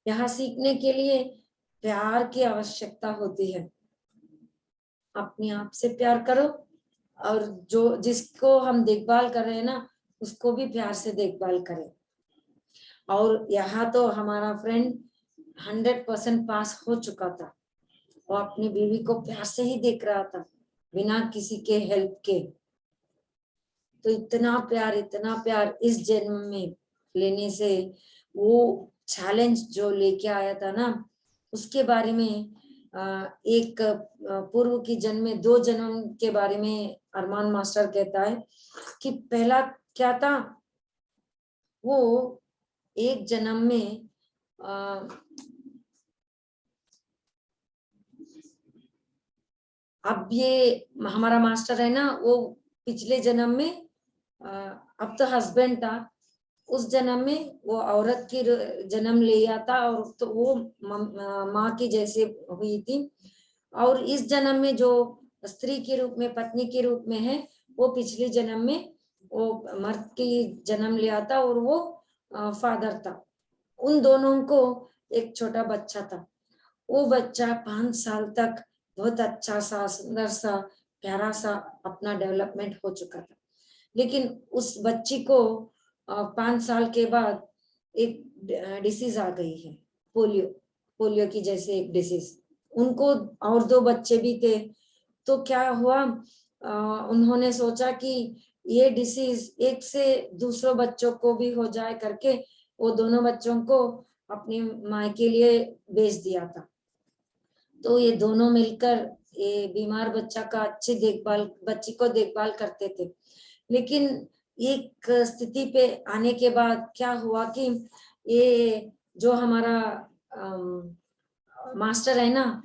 Speaker 2: यहाँ सीखने के लिए प्यार की आवश्यकता होती है। अपने आप से प्यार करो, और जो जिसको हम देखभाल कर रहे हैं ना, उसको भी प्यार से देखभाल करें। और यहाँ तो हमारा फ्रेंड 100% पास हो चुका था, वो अपनी बीवी को प्यार से ही देख रहा था बिना किसी के हेल्प के। तो इतना प्यार इस जन्म में लेने से, वो चैलेंज जो लेके आया था ना, उसके बारे में एक पूर्व की जन्म में 2 जन्म के बारे में अरमान मास्टर कहता है कि पहला क्या था, वो एक जन्म में अब ये हमारा मास्टर है ना, वो पिछले जन्म में अब तो हस्बैंड था, उस जन्म में वो औरत की जन्म लिया था, और तो वो माँ की जैसे हुई थी। और इस जन्म में जो स्त्री के रूप में, पत्नी के रूप में है, वो पिछले जन्म में वो मर्द की जन्म लिया था, और वो फादर था। उन दोनों को एक छोटा बच्चा था। वो बच्चा 5 साल तक बहुत अच्छा सा, सुंदर सा, प्यारा सा अपना डेवलपमेंट हो चुका था। लेकिन उस बच्ची को 5 साल के बाद एक डिसीज आ गई है, पोलियो की जैसे एक डिसीज। उनको और 2 बच्चे भी थे, तो क्या हुआ, उन्होंने सोचा कि ये डिसीज एक से दूसरों बच्चों को भी हो जाए करके, वो दोनों बच्चों को अपनी माँ के लिए भेज दिया था। तो ये दोनों मिलकर ये बीमार बच्ची को देखभाल करते थे। लेकिन एक स्थिति पे आने के बाद क्या हुआ कि ये जो हमारा मास्टर है ना,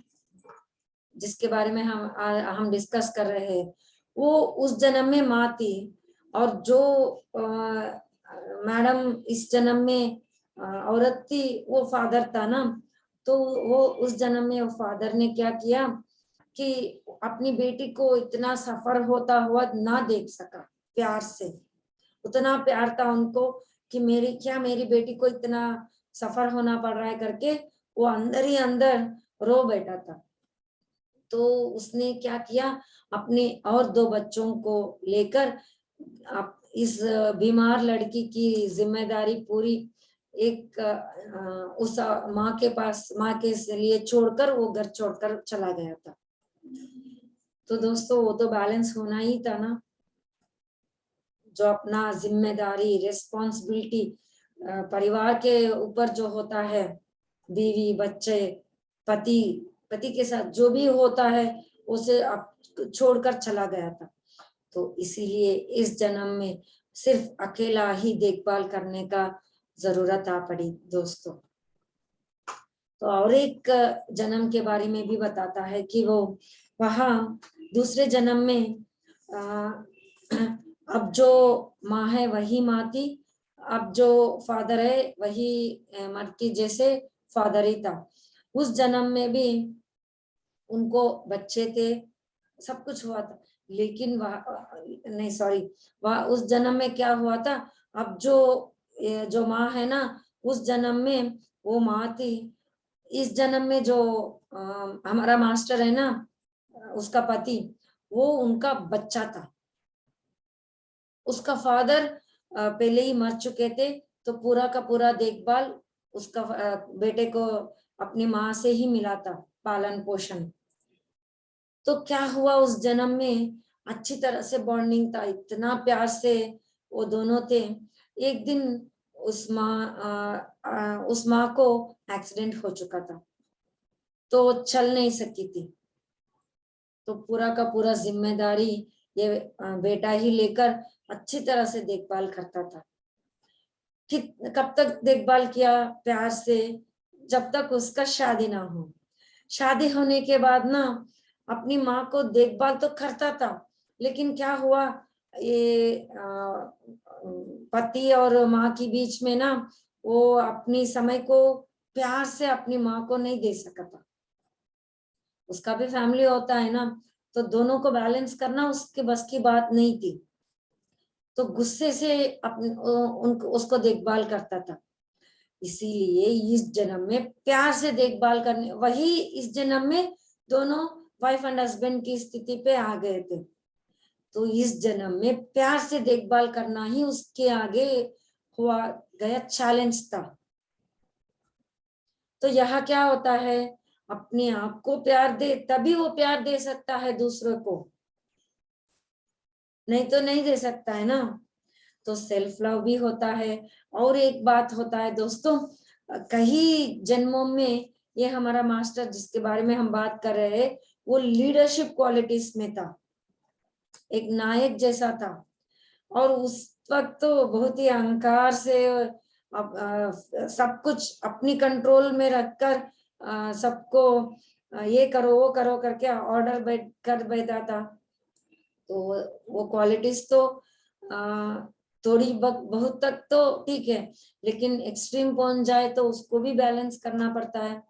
Speaker 2: जिसके बारे में हम डिस्कस कर रहे हैं, वो उस जन्म में माँ थी, और जो मैडम इस जन्म में औरत थी, वो फादर था ना। तो वो उस जन्म में वो फादर ने क्या किया कि अपनी बेटी को इतना सफर होता हुआ ना देख सका प्यार से। उतना प्यार था उनको कि मेरी बेटी को इतना सफर होना पड़ रहा है करके, वो अंदर ही अंदर रो बैठा था। तो उसने क्या किया, अपने और 2 बच्चों को लेकर इस बीमार लड़की की जिम्मेदारी पूरी एक उस माँ के पास, माँ के लिए छोड़कर वो घर छोड़कर चला गया था। तो दोस्तों वो तो बैलेंस होना ही था ना, जो अपना जिम्मेदारी, रिस्पॉन्सिबिलिटी परिवार के ऊपर जो होता है, बीवी, बच्चे, पति के साथ जो भी होता है उसे छोड़कर चला गया था। तो इसीलिए इस जन्म में सिर्फ अकेला ही देखभाल करने का जरूरत आ पड़ी दोस्तों। तो और एक जन्म के बारे में भी बताता है कि वो वहां दूसरे जन्म में अब जो माँ है वही माँ थी, अब जो फादर है वही मर्ती जैसे फादर ही था। उस जन्म में भी उनको बच्चे थे, सब कुछ हुआ था, लेकिन नहीं सॉरी, वह उस जन्म में क्या हुआ था, अब जो माँ है ना, उस जन्म में वो माँ थी। इस जन्म में जो हमारा मास्टर है ना, उसका पति, वो उनका बच्चा था। उसका फादर पहले ही मर चुके थे, तो पूरा का पूरा देखभाल उसका बेटे को अपनी माँ से ही मिला था, पालन पोषण। तो क्या हुआ, उस जन्म में अच्छी तरह से बॉन्डिंग था, इतना प्यार से वो दोनों थे। एक दिन उस माँ को एक्सीडेंट हो चुका था, तो चल नहीं सकी थी। तो पूरा का पूरा जिम्मेदारी ये बेटा ही लेकर अच्छी तरह से देखभाल करता था। कब तक देखभाल किया प्यार से, जब तक उसका शादी ना हो। शादी होने के बाद ना अपनी माँ को देखभाल तो करता था, लेकिन क्या हुआ, ये पति और माँ के बीच में ना वो अपनी समय को प्यार से अपनी माँ को नहीं दे सका था। उसका भी फैमिली होता है ना, तो दोनों को बैलेंस करना उसके बस की बात नहीं थी। तो गुस्से से उनको उसको देखभाल करता था। इसीलिए इस जन्म में प्यार से देखभाल करने, वही इस जन्म में दोनों वाइफ एंड हस्बैंड की स्थिति पे आ गए थे। तो इस जन्म में प्यार से देखभाल करना ही उसके आगे हुआ गया चैलेंज था। तो यहाँ क्या होता है, अपने आप को प्यार दे, तभी वो प्यार दे सकता है दूसरों को, नहीं तो नहीं दे सकता है ना। तो सेल्फ लव भी होता है। और एक बात होता है दोस्तों, कई जन्मों में ये हमारा मास्टर जिसके बारे में हम बात कर रहे हैं, वो लीडरशिप क्वालिटीज में था, एक नायक जैसा था। और उस वक्त तो बहुत ही अहंकार से सब कुछ अपनी कंट्रोल में रखकर सबको ये करो वो करो करके ऑर्डर कर बैठा था। तो वो क्वालिटीज तो थोड़ी बहुत तक तो ठीक है, लेकिन एक्सट्रीम पहुंच जाए तो उसको भी बैलेंस करना पड़ता है।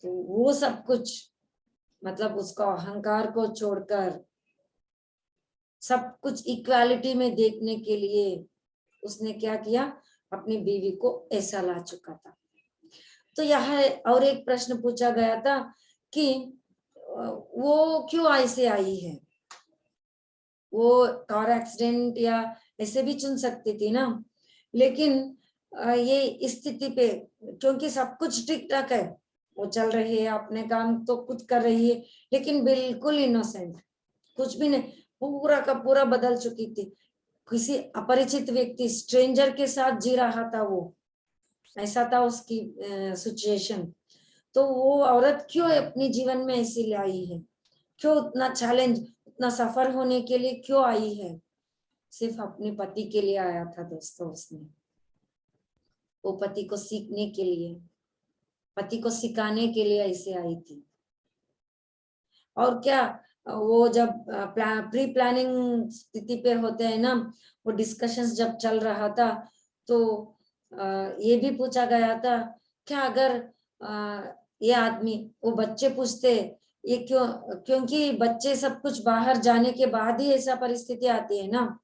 Speaker 2: तो वो सब कुछ मतलब उसका अहंकार को छोड़कर सब कुछ इक्वालिटी में देखने के लिए उसने क्या किया, अपनी बीवी को ऐसा ला चुका था। तो यहाँ और एक प्रश्न पूछा गया था कि वो क्यों ऐसे आई है, वो कार एक्सीडेंट या ऐसे भी चुन सकती थी ना, लेकिन ये स्थिति पे क्योंकि सब कुछ ठीक ठाक है, वो चल रही है अपने काम तो खुद कर रही है, लेकिन बिल्कुल इनोसेंट, कुछ भी नहीं, पूरा का पूरा बदल चुकी थी, किसी अपरिचित व्यक्ति स्ट्रेंजर के साथ जी रहा था वो, ऐसा था उसकी सिचुएशन। तो वो औरत क्यों अपने जीवन में ऐसी लाई है, क्यों उतना चैलेंज, उतना सफर होने के लिए क्यों आई है, सिर्फ अपने पति के लिए आया था दोस्तों। उसने वो पति को सीखने के लिए, पति को सिखाने के लिए ऐसे आई थी। और क्या, वो जब प्री प्लानिंग स्थिति पे होते हैं ना, वो डिस्कशंस जब चल रहा था, तो ये भी पूछा गया था क्या अगर ये आदमी, वो बच्चे पूछते ये क्यों, क्योंकि बच्चे सब कुछ बाहर जाने के बाद ही ऐसा परिस्थिति आती है ना,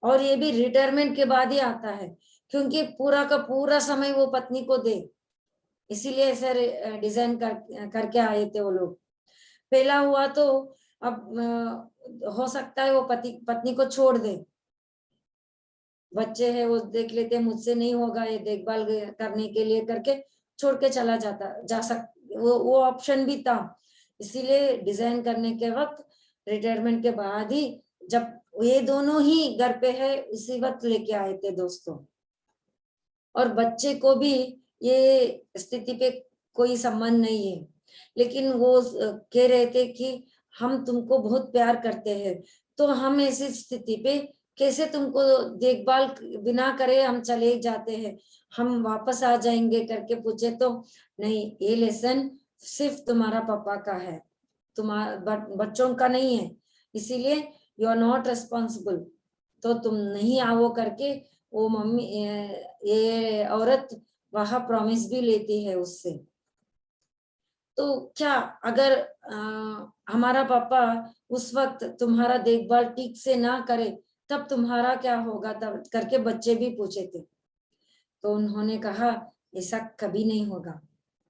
Speaker 2: और ये भी रिटायरमेंट के बाद ही आता है, क्योंकि पूरा का पूरा समय वो पत्नी को दे, इसीलिए ऐसे डिजाइन करके आए थे वो लोग। पहला हुआ तो अब हो सकता है वो पत्नी को छोड़ दे, बच्चे हैं वो देख लेते हैं मुझसे नहीं होगा ये देखभाल करने के लिए करके छोड़ के चला वो ऑप्शन भी था। इसीलिए डिजाइन करने के वक्त रिटायरमेंट के बाद ही जब ये दोनों ही घर पे है उसी वक्त लेके आए थे दोस्तों। और बच्चे को भी ये स्थिति पे कोई संबंध नहीं है, लेकिन वो कह रहे थे कि हम तुमको बहुत प्यार करते हैं, तो हम ऐसी स्थिति पे कैसे तुमको देखभाल बिना करे हम चले जाते हैं, हम वापस आ जाएंगे करके पूछे तो नहीं, ये लेसन सिर्फ तुम्हारा पापा का है, तुम्हारा बच्चों का नहीं है, इसीलिए यू आर नॉट रिस्पॉन्सिबल, तो तुम नहीं आओ करके वो मम्मी ये औरत वहां प्रॉमिस भी लेती है उससे। तो क्या अगर हमारा पापा उस वक्त तुम्हारा देखभाल ठीक से ना करे तब तुम्हारा क्या होगा, तब करके बच्चे भी पूछे थे। तो उन्होंने कहा ऐसा कभी नहीं होगा,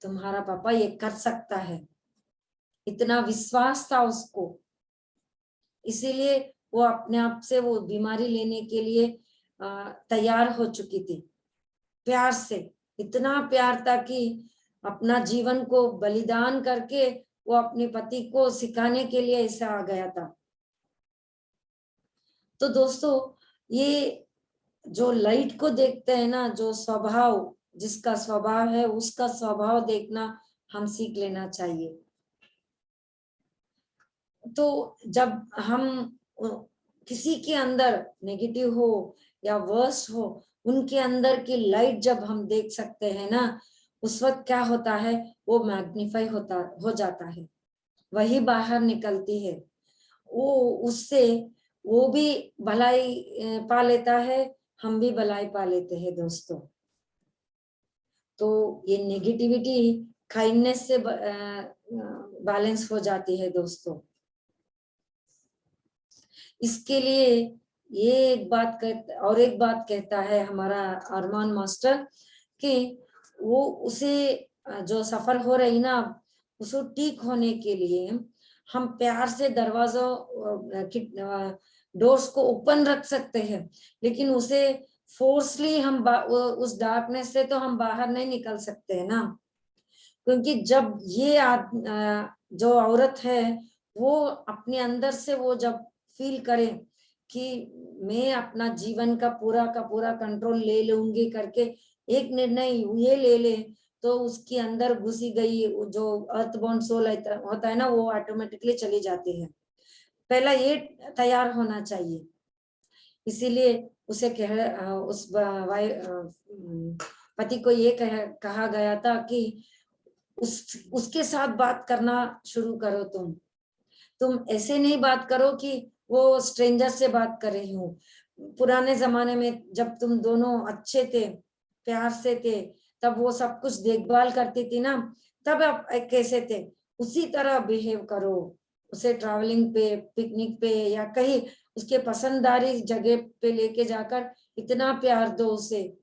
Speaker 2: तुम्हारा पापा ये कर सकता है, इतना विश्वास था उसको, इसीलिए वो अपने आप से वो बीमारी लेने के लिए तैयार हो चुकी थी, प्यार से, इतना प्यार था कि अपना जीवन को बलिदान करके वो अपने पति को सिखाने के लिए ऐसा आ गया था। तो दोस्तों ये जो लाइट को देखते हैं ना, जो स्वभाव, जिसका स्वभाव है उसका स्वभाव देखना हम सीख लेना चाहिए। तो जब हम किसी के अंदर नेगेटिव हो या वर्स्ट हो, उनके अंदर की लाइट जब हम देख सकते हैं ना, उस वक्त क्या होता है, वो मैग्नीफाई हो जाता है, वही बाहर निकलती है, वो उससे वो भी भलाई पा लेता है, हम भी भलाई पा लेते हैं दोस्तों। तो ये नेगेटिविटी काइंडनेस से बैलेंस हो जाती है दोस्तों। इसके लिए ये एक बात और एक बात कहता है हमारा अरमान मास्टर कि वो उसे जो सफर हो रही ना, उसको ठीक होने के लिए हम प्यार से दरवाजों डोर्स को ओपन रख सकते हैं, लेकिन उसे फोर्सली हम उस डार्कनेस से तो हम बाहर नहीं निकल सकते हैं ना, क्योंकि जब ये जो औरत है वो अपने अंदर से वो जब फील करे कि मैं अपना जीवन का पूरा कंट्रोल ले लूंगी करके एक निर्णय ये ले ले, तो उसके अंदर घुसी गई जो अर्थबॉर्न सोल होता है ना, वो ऑटोमेटिकली चली जाती है। पहला ये तैयार होना चाहिए। इसीलिए उसे उस पति को ये कहा गया था कि उसके साथ बात करना शुरू करो, तुम ऐसे नहीं बात करो कि वो स्ट्रेंजर से बात कर रही हूँ। पुराने जमाने में जब तुम दोनों अच्छे थे, प्यार से थे, तब वो सब कुछ देखभाल करती थी ना, तब आप कैसे थे उसी तरह बिहेव करो, उसे ट्रैवलिंग पे, पिकनिक पे या कहीं उसके पसंददारी जगह पे लेके जाकर इतना प्यार दो उसे,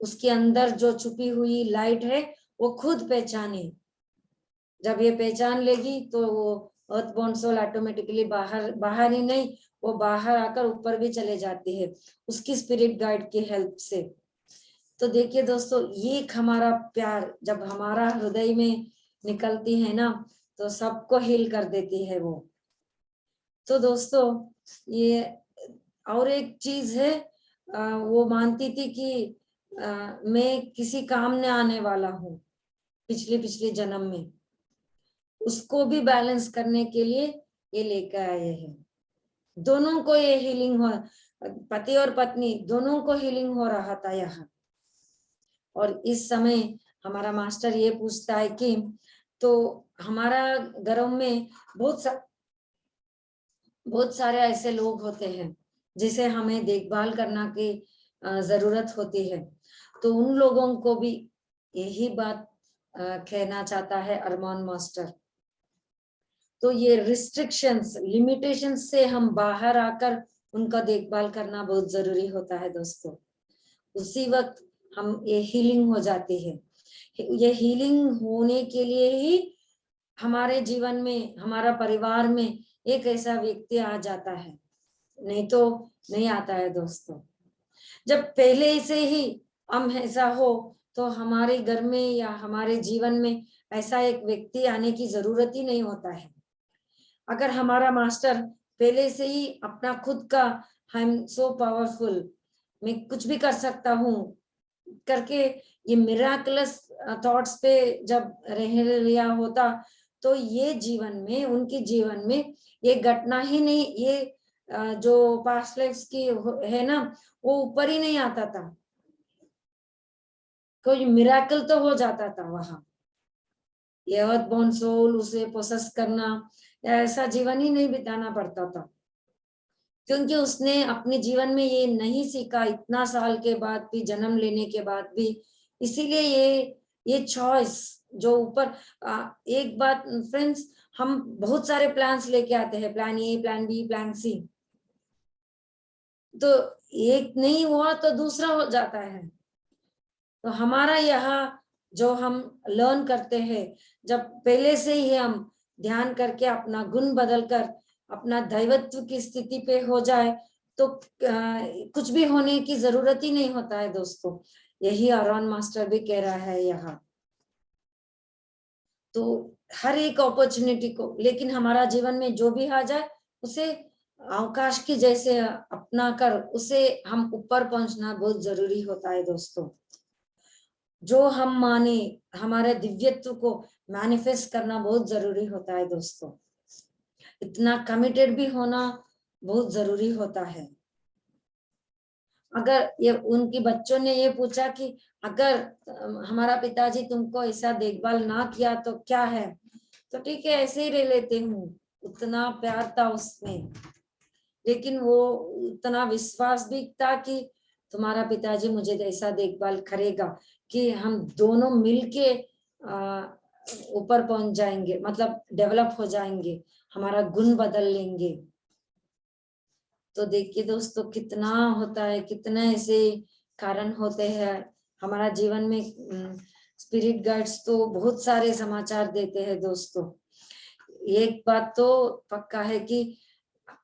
Speaker 2: उसके अंदर जो छुपी हुई लाइट है वो खुद पहचाने। जब ये पहचान लेगी तो वो अर्थबॉर्न सोल ऑटोमेटिकली बाहर ही नहीं, वो बाहर आकर ऊपर भी चले जाती है उसकी स्पिरिट गाइड की हेल्प से। तो देखिए दोस्तों, ये हमारा प्यार जब हमारा हृदय में निकलती है ना, तो सबको हील कर देती है वो। तो दोस्तों ये और एक चीज है, वो मानती थी कि मैं किसी काम में आने वाला हूँ पिछले जन्म में, उसको भी बैलेंस करने के लिए ये लेकर आए हैं। दोनों को ये हीलिंग हो, पति और पत्नी दोनों को हीलिंग हो रहा था यहाँ। और इस समय हमारा मास्टर ये पूछता है कि तो हमारा घरों में बहुत सारे ऐसे लोग होते हैं जिसे हमें देखभाल करना की जरूरत होती है, तो उन लोगों को भी यही बात कहना चाहता है अरमान मास्टर। तो ये रिस्ट्रिक्शंस, लिमिटेशंस से हम बाहर आकर उनका देखभाल करना बहुत जरूरी होता है दोस्तों। उसी वक्त हम ये हीलिंग हो जाती है। ये हीलिंग होने के लिए ही हमारे जीवन में, हमारा परिवार में एक ऐसा व्यक्ति आ जाता है, नहीं तो नहीं आता है दोस्तों। जब पहले से ही हम ऐसा हो तो हमारे घर में या हमारे जीवन में ऐसा एक व्यक्ति आने की जरूरत ही नहीं होता है। अगर हमारा मास्टर पहले से ही अपना खुद का आई एम सो पावरफुल, मैं कुछ भी कर सकता हूँ करके ये मिराकुलस थॉट्स पे जब रह लिया होता तो ये जीवन में, उनके जीवन में ये घटना ही नहीं, ये जो पास्ट लाइफ्स की है ना, वो ऊपर ही नहीं आता था। कोई मिराकल तो हो जाता था वहां। ये अर्थ बोर्न सोल उसे प्रोसेस करना या ऐसा जीवन ही नहीं बिताना पड़ता था, क्योंकि उसने अपने जीवन में ये नहीं सीखा इतना साल के बाद भी, जन्म लेने के बाद भी। इसीलिए ये चॉइस जो ऊपर एक बात फ्रेंड्स, हम बहुत सारे प्लान्स लेके आते हैं, plan A, plan B, plan C, तो एक नहीं हुआ तो दूसरा हो जाता है। तो हमारा यहाँ जो हम लर्न करते हैं, जब पहले से ही हम ध्यान करके अपना गुण बदल कर अपना दैवत्व की स्थिति पे हो जाए तो कुछ भी होने की जरूरत ही नहीं होता है दोस्तों। यही आरोन मास्टर भी कह रहा है यहाँ। तो हर एक अपॉर्चुनिटी को, लेकिन हमारा जीवन में जो भी आ जाए उसे अवकाश की जैसे अपना कर उसे हम ऊपर पहुंचना बहुत जरूरी होता है दोस्तों। जो हम माने, हमारे दिव्यत्व को मैनिफेस्ट करना बहुत जरूरी होता है दोस्तों। इतना कमिटेड भी होना बहुत जरूरी होता है। अगर ये उनके बच्चों ने ये पूछा कि अगर हमारा पिताजी तुमको ऐसा देखभाल ना किया तो क्या है, तो ठीक है ऐसे ही रह लेते हूँ, उतना प्यार था उसमें। लेकिन वो उतना विश्वास भी था कि तुम्हारा पिताजी मुझे ऐसा देखभाल करेगा कि हम दोनों मिलके ऊपर पहुंच जाएंगे, मतलब डेवलप हो जाएंगे, हमारा गुण बदल लेंगे। तो देखिए दोस्तों कितना होता है, कितने ऐसे कारण होते हैं हमारा जीवन में। स्पिरिट गाइड्स तो बहुत सारे समाचार देते हैं दोस्तों। एक बात तो पक्का है कि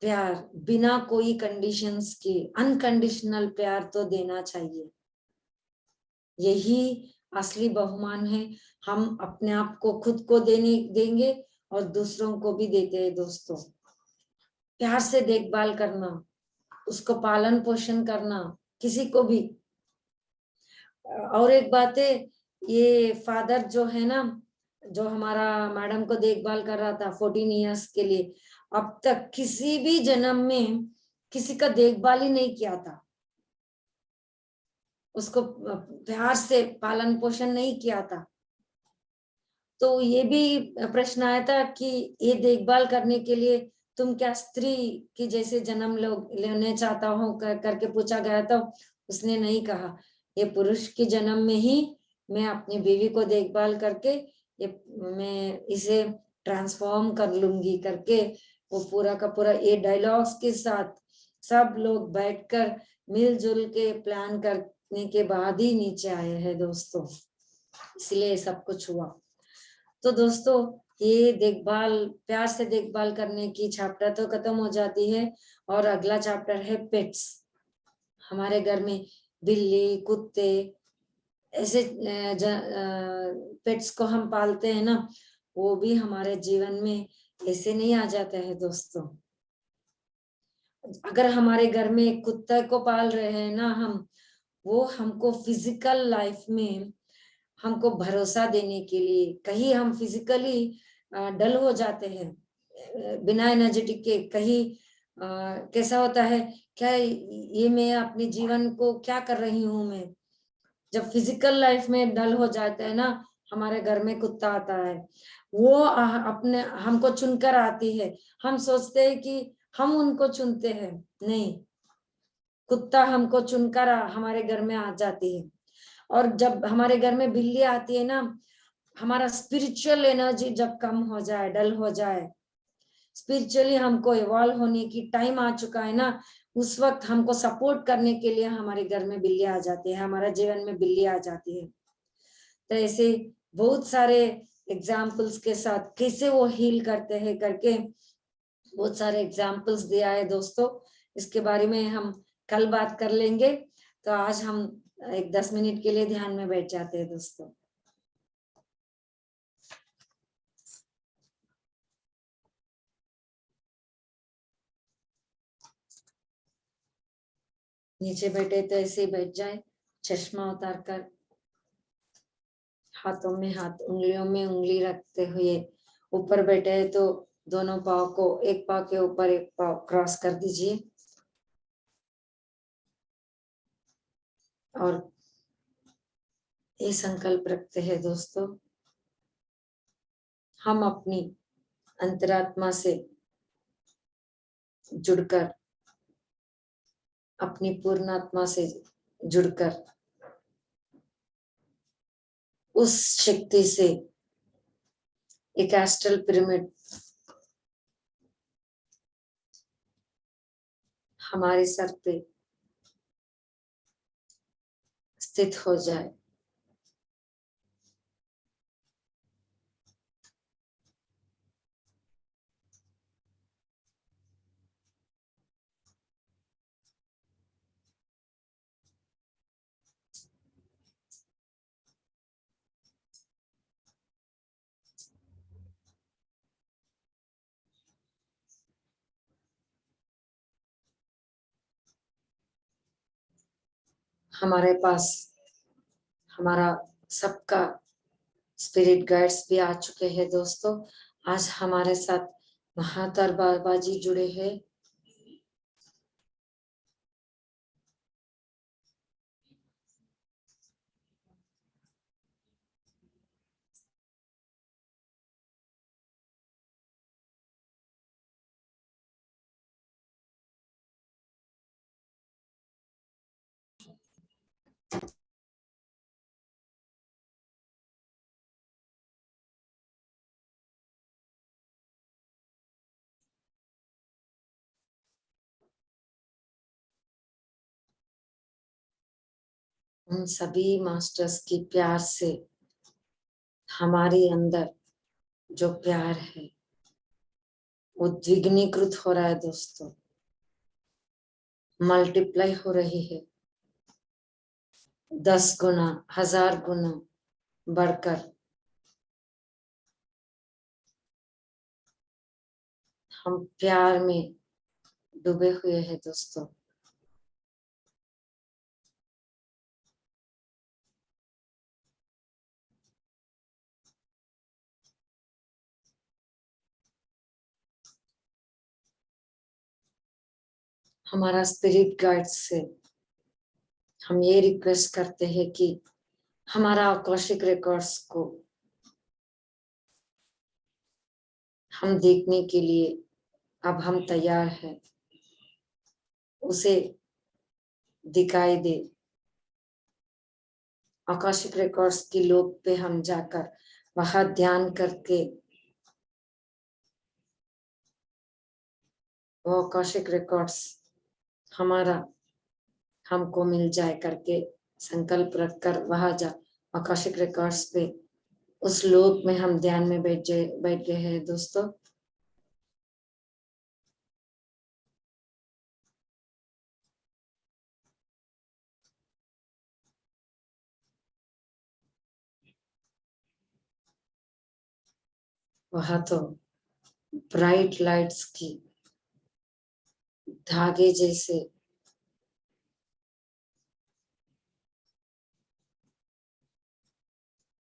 Speaker 2: प्यार बिना कोई कंडीशंस के, अनकंडीशनल प्यार तो देना चाहिए। यही असली बहुमान है। हम अपने आप को खुद को देंगे और दूसरों को भी देते हैं दोस्तों। प्यार से देखभाल करना, उसको पालन पोषण करना, किसी को भी। और एक बात है, ये फादर जो है ना, जो हमारा मैडम को देखभाल कर रहा था 14 इयर्स के लिए, अब तक किसी भी जन्म में किसी का देखभाल ही नहीं किया था, उसको प्यार से पालन पोषण नहीं किया था। तो ये भी प्रश्न आया था कि ये देखभाल करने के लिए तुम क्या स्त्री की जैसे जन्म लेने चाहता हो करके पूछा गया, तो उसने नहीं कहा, ये पुरुष के जन्म में ही मैं अपनी बीवी को देखभाल करके ये मैं इसे ट्रांसफॉर्म कर लूंगी करके, वो पूरा का पूरा ये डायलॉग्स के साथ सब लोग बैठकर मिलजुल के प्लान करने के बाद ही नीचे आए हैं दोस्तों। इसलिए सब कुछ हुआ। तो दोस्तों ये देखभाल, प्यार से देखभाल करने की चैप्टर तो खत्म हो जाती है और अगला चैप्टर है पेट्स। हमारे घर में बिल्ली, कुत्ते, ऐसे पेट्स को हम पालते हैं ना, वो भी हमारे जीवन में ऐसे नहीं आ जाते हैं दोस्तों। अगर हमारे घर में एक कुत्ते को पाल रहे हैं ना हम, वो हमको फिजिकल लाइफ में हमको भरोसा देने के लिए, कहीं हम फिजिकली डल हो जाते हैं बिना एनर्जेटिक के, कहीं कैसा होता है, क्या ये मैं अपने जीवन को क्या कर रही हूँ मैं, जब फिजिकल लाइफ में डल हो जाता है ना, हमारे घर में कुत्ता आता है, वो अपने हमको चुनकर आती है। हम सोचते हैं कि हम उनको चुनते हैं, नहीं, कुत्ता हमको चुनकर हमारे घर में आ जाती है। और जब हमारे घर में बिल्ली आती है ना, हमारा स्पिरिचुअल एनर्जी जब कम हो जाए, डल हो जाए, स्पिरिचुअली हमको इवॉल्व होने की टाइम आ चुका है ना, उस वक्त हमको सपोर्ट करने के लिए हमारे घर में बिल्ली आ जाती है, हमारे जीवन में बिल्ली आ जाती है। तो ऐसे बहुत सारे एग्जाम्पल्स के साथ कैसे वो हील करते हैं करके बहुत सारे एग्जाम्पल्स दिया है दोस्तों। इसके बारे में हम कल बात कर लेंगे। तो आज हम एक 10 मिनट के लिए ध्यान में बैठ जाते हैं दोस्तों। नीचे बैठे तो ऐसे ही बैठ जाए, चश्मा उतार कर, हाथों में हाथ, उंगलियों में उंगली रखते हुए। ऊपर बैठे हैं तो दोनों पाँव को, एक पाँव के ऊपर एक पाँव क्रॉस कर दीजिए और ये संकल्प रखते हैं दोस्तों, हम अपनी अंतरात्मा से जुड़कर, अपनी पूर्णात्मा से जुड़कर उस शक्ति से एक एस्ट्रल पिरामिड हमारे सर पे स्थित हो जाए। हमारे पास हमारा सबका स्पिरिट गाइड्स भी आ चुके हैं दोस्तों। आज हमारे साथ महातर बाबा जी जुड़े हैं। उन सभी मास्टर्स की प्यार से हमारे अंदर जो प्यार है वो द्विगुणीकृत हो रहा है दोस्तों, मल्टीप्लाई हो रही है, 10 गुना, 1000 गुना बढ़कर हम प्यार में डूबे हुए हैं दोस्तों। हमारा स्पिरिट गाइड से हम ये रिक्वेस्ट करते हैं कि हमारा आकर्षिक रिकॉर्ड्स को हम देखने के लिए अब हम तैयार हैं, उसे दिखाई दे। आकाशिक रिकॉर्ड्स की लोक पे हम जाकर वहां ध्यान करके वो आकाशिक रिकॉर्ड्स हमारा हमको मिल जाए करके संकल्प रखकर वहां जा आकाशिक रिकॉर्ड्स पे उस लोक में हम ध्यान में बैठ गए हैं दोस्तों। वहां तो ब्राइट लाइट्स की धागे जैसे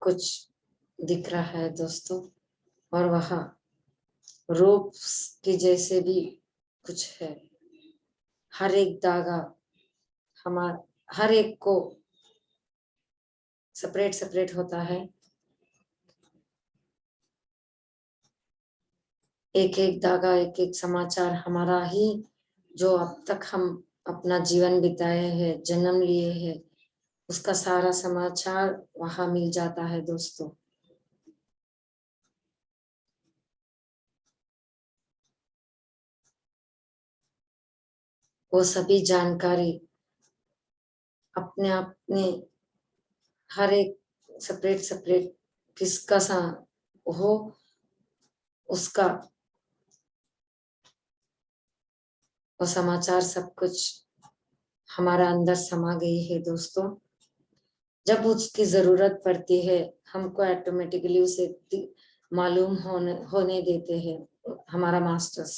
Speaker 2: कुछ दिख रहा है दोस्तों, और वहां रोप्स की जैसे भी कुछ है। हर एक धागा हमारा, हर एक को सेपरेट सेपरेट होता है। एक एक धागा, एक एक समाचार हमारा ही, जो अब तक हम अपना जीवन बिताए हैं, जन्म लिए हैं, उसका सारा समाचार वहां मिल जाता है दोस्तों। वो सभी जानकारी अपने अपने हर एक सेपरेट सेपरेट किसका सा हो, उसका वो समाचार सब कुछ हमारा अंदर समा गई है दोस्तों। जब उसकी जरूरत पड़ती है हमको ऑटोमेटिकली उसे मालूम होने देते हैं हमारा मास्टर्स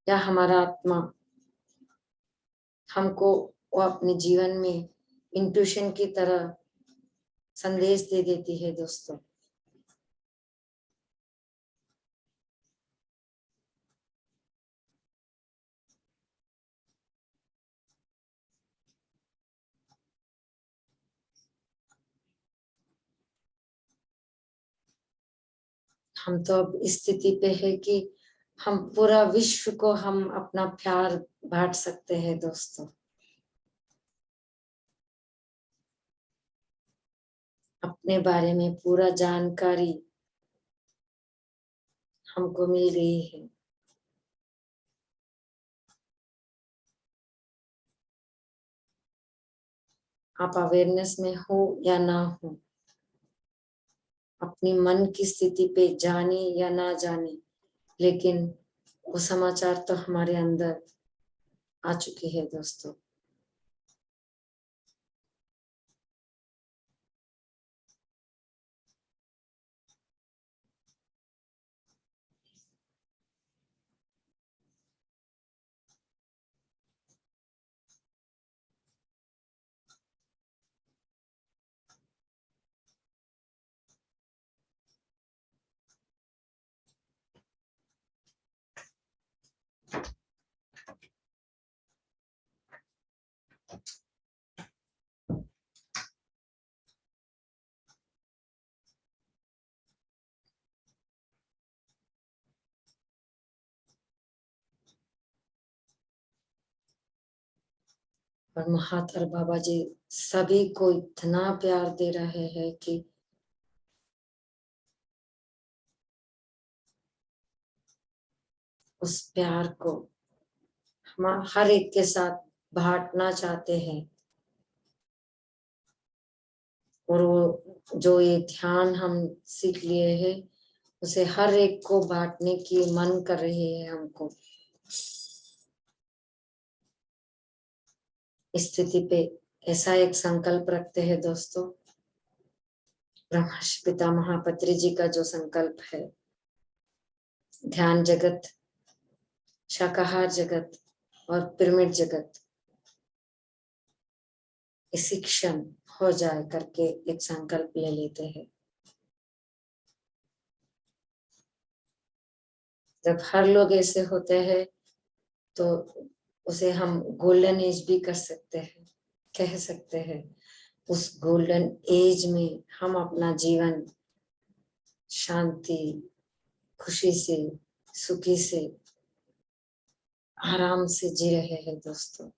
Speaker 2: या हमारा आत्मा हमको वो अपने जीवन में इंट्यूशन की तरह संदेश दे देती है दोस्तों। हम तो अब इस स्थिति पे है कि हम पूरा विश्व को हम अपना प्यार बांट सकते हैं दोस्तों। अपने बारे में पूरा जानकारी हमको मिल गई है। आप अवेयरनेस में हो या ना हो, अपनी मन की स्थिति पे जाने या ना जाने, लेकिन वो समाचार तो हमारे अंदर आ चुकी है दोस्तों। और महाथर बाबा जी सभी को इतना प्यार दे रहे हैं कि उस प्यार को हम हर एक के साथ बांटना चाहते हैं। और वो जो ये ध्यान हम सीख लिए हैं उसे हर एक को बांटने की मन कर रही है हमको। इस स्थिति पे ऐसा एक संकल्प रखते हैं दोस्तों, ब्रह्मर्षि पिता महापत्री जी का जो संकल्प है, ध्यान जगत, शाकाहार जगत और पिरामिड जगत इसी क्षण हो जाए करके एक संकल्प ले लेते हैं। जब हर लोग ऐसे होते हैं तो उसे हम गोल्डन एज भी कर सकते हैं, कह सकते हैं। उस गोल्डन एज में हम अपना जीवन शांति, खुशी से, सुखी से, आराम से जी रहे हैं दोस्तों।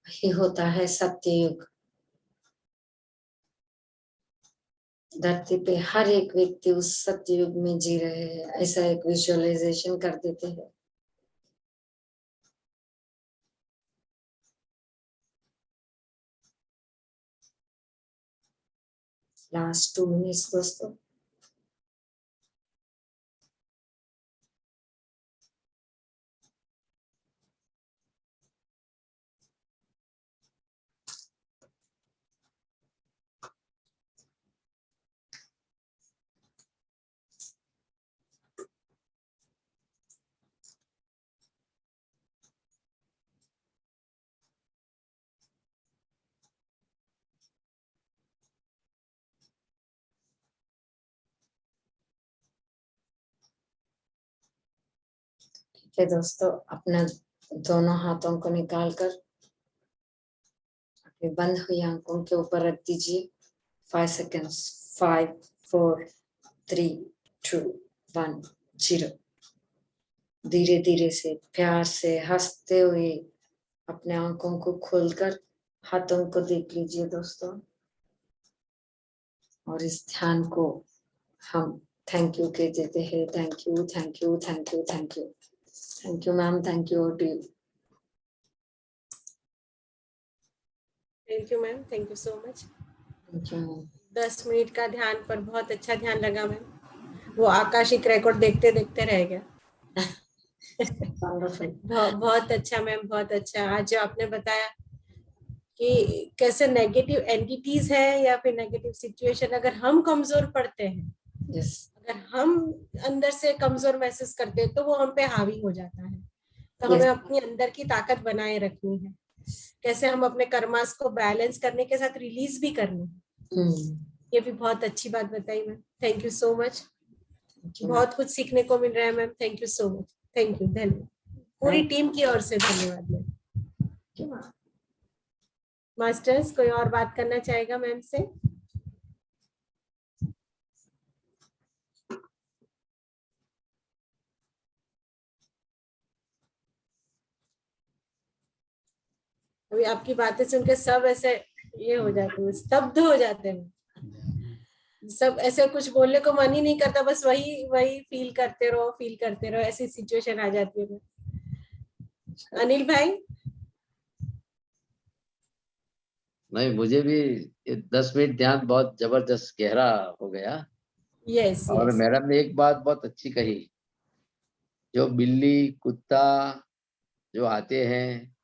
Speaker 2: वही होता है सत्ययुग। धरती पे हर एक व्यक्ति उस सत्ययुग में जी रहे हैं, ऐसा एक विजुअलाइजेशन कर देते हैं। लास्ट 2 मिनट्स दोस्तों। ठीक है दोस्तों, अपना दोनों हाथों को निकालकर अपनी बंद हुई आंखों के ऊपर रख दीजिए। 5 सेकेंड्स। 5 4 3 2 1 0। धीरे धीरे से प्यार से हंसते हुए अपने आंखों को खोलकर हाथों को देख लीजिए दोस्तों। और इस ध्यान को हम थैंक यू कह देते हैं। Thank you, thank you, thank you, thank you, thank you ma'am, thank you to you.
Speaker 1: Thank you, ma'am. Thank you so much.
Speaker 2: Thank you.
Speaker 1: 10 minute का ध्यान पर बहुत अच्छा ध्यान लगा मैम। वो आकाशिक रिकॉर्ड देखते देखते रह गया। बहुत अच्छा मैम, बहुत अच्छा। आज जो आपने बताया कि कैसे नेगेटिव एंटिटीज है या फिर नेगेटिव सिचुएशन अगर हम कमजोर पड़ते हैं,
Speaker 2: yes.
Speaker 1: अगर हम अंदर से कमजोर महसूस करते हैं तो वो हम पे हावी हो जाता है। तो
Speaker 2: yes.
Speaker 1: हमें अपनी अंदर की ताकत बनाए रखनी है। कैसे हम अपने कर्मास को बैलेंस करने के साथ रिलीज भी करने हैं। ये भी बहुत अच्छी बात बताई ma'am. Thank you so much. बहुत कुछ सीखने को मिल रहा है ma'am. Thank you so much. Thank you, धन्यवाद। पूरी टीम की ओर से धन्यवाद मैम। मास्टर्स कोई और बात करना चाहेगा मैम से? अभी आपकी बातें सुनकर सब ऐसे ये हो जाते हैं, स्तब्ध हो जाते हैं। सब ऐसे कुछ बोलने को मन ही नहीं करता, बस वही वही फील करते रहो, ऐसी सिचुएशन आ जाती है। अनिल भाई?
Speaker 3: नहीं, मुझे भी 10 मिनट ध्यान बहुत जबरदस्त गहरा हो गया।
Speaker 1: यस।
Speaker 3: और मैडम ने एक बात बहुत अच्छी कही, जो बिल्ली कुत्ता जो आते हैं,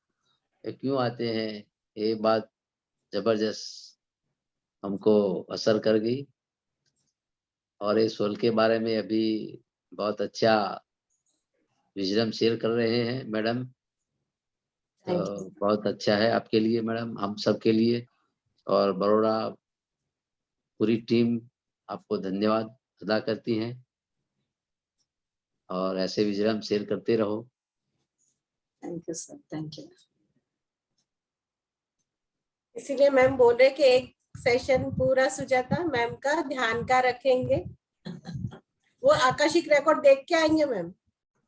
Speaker 3: ये क्यों आते हैं, ये बात जबरदस्त हमको असर कर गई। और इस सोल के बारे में अभी बहुत अच्छा विजडम शेयर कर रहे हैं मैडम। तो बहुत अच्छा है आपके लिए मैडम, हम सब के लिए। और बड़ौदा पूरी टीम आपको धन्यवाद अदा करती है। और ऐसे विजडम शेयर करते रहो।
Speaker 2: Thank you sir, thank you.
Speaker 1: इसीलिए मैम बोल रहे कि एक सेशन पूरा सुजाता मैम का ध्यान का रखेंगे। वो आकाशिक रिकॉर्ड देख के आएंगे ma'am.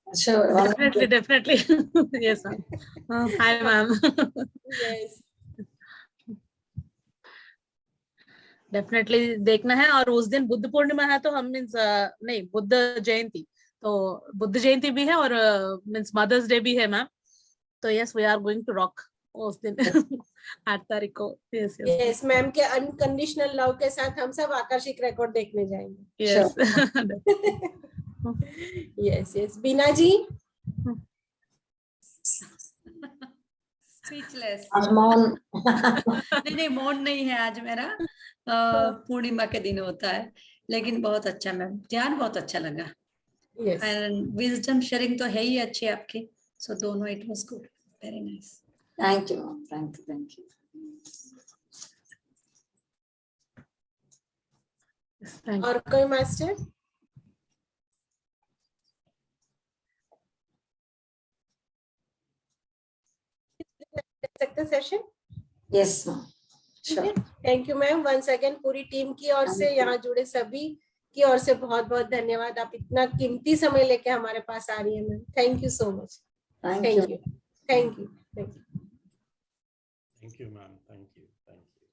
Speaker 4: Definitely, definitely. Yes, ma'am. Hi, ma'am.
Speaker 1: Yes.
Speaker 4: Definitely देखना है। और उस दिन बुद्ध पूर्णिमा है तो हम मीन्स नहीं, बुद्ध जयंती, तो बुद्ध जयंती भी है और मीन्स मदर्स डे भी है मैम। तो yes, we are going to rock उस दिन 8 तारीख को। यस
Speaker 1: यस मैम के अनकंडीशनल लव के साथ हम सब आकाशिक रिकॉर्ड देखने जाएंगे।
Speaker 4: Yes
Speaker 1: yes yes. Bina ji?
Speaker 5: Speechless.
Speaker 2: मौन।
Speaker 5: नहीं, मौन नहीं है आज मेरा। पूर्णिमा के दिन होता है, लेकिन बहुत अच्छा मैम, ध्यान बहुत अच्छा लगा। एंड विजडम शेयरिंग तो है ही अच्छी आपकी। सो दोनों it was good, very nice.
Speaker 2: Thank you, thank you, thank you.
Speaker 1: और कोई मास्टर? सकते session?
Speaker 2: Yes ma'am, sure.
Speaker 1: Thank you ma'am once again. पूरी टीम की ओर से, यहाँ जुड़े सभी की ओर से बहुत बहुत धन्यवाद। आप इतना कीमती समय लेके हमारे पास आ रही है ma'am. Thank you so much. Thank you, thank you, thank you,
Speaker 6: thank you ma'am, thank you, thank you.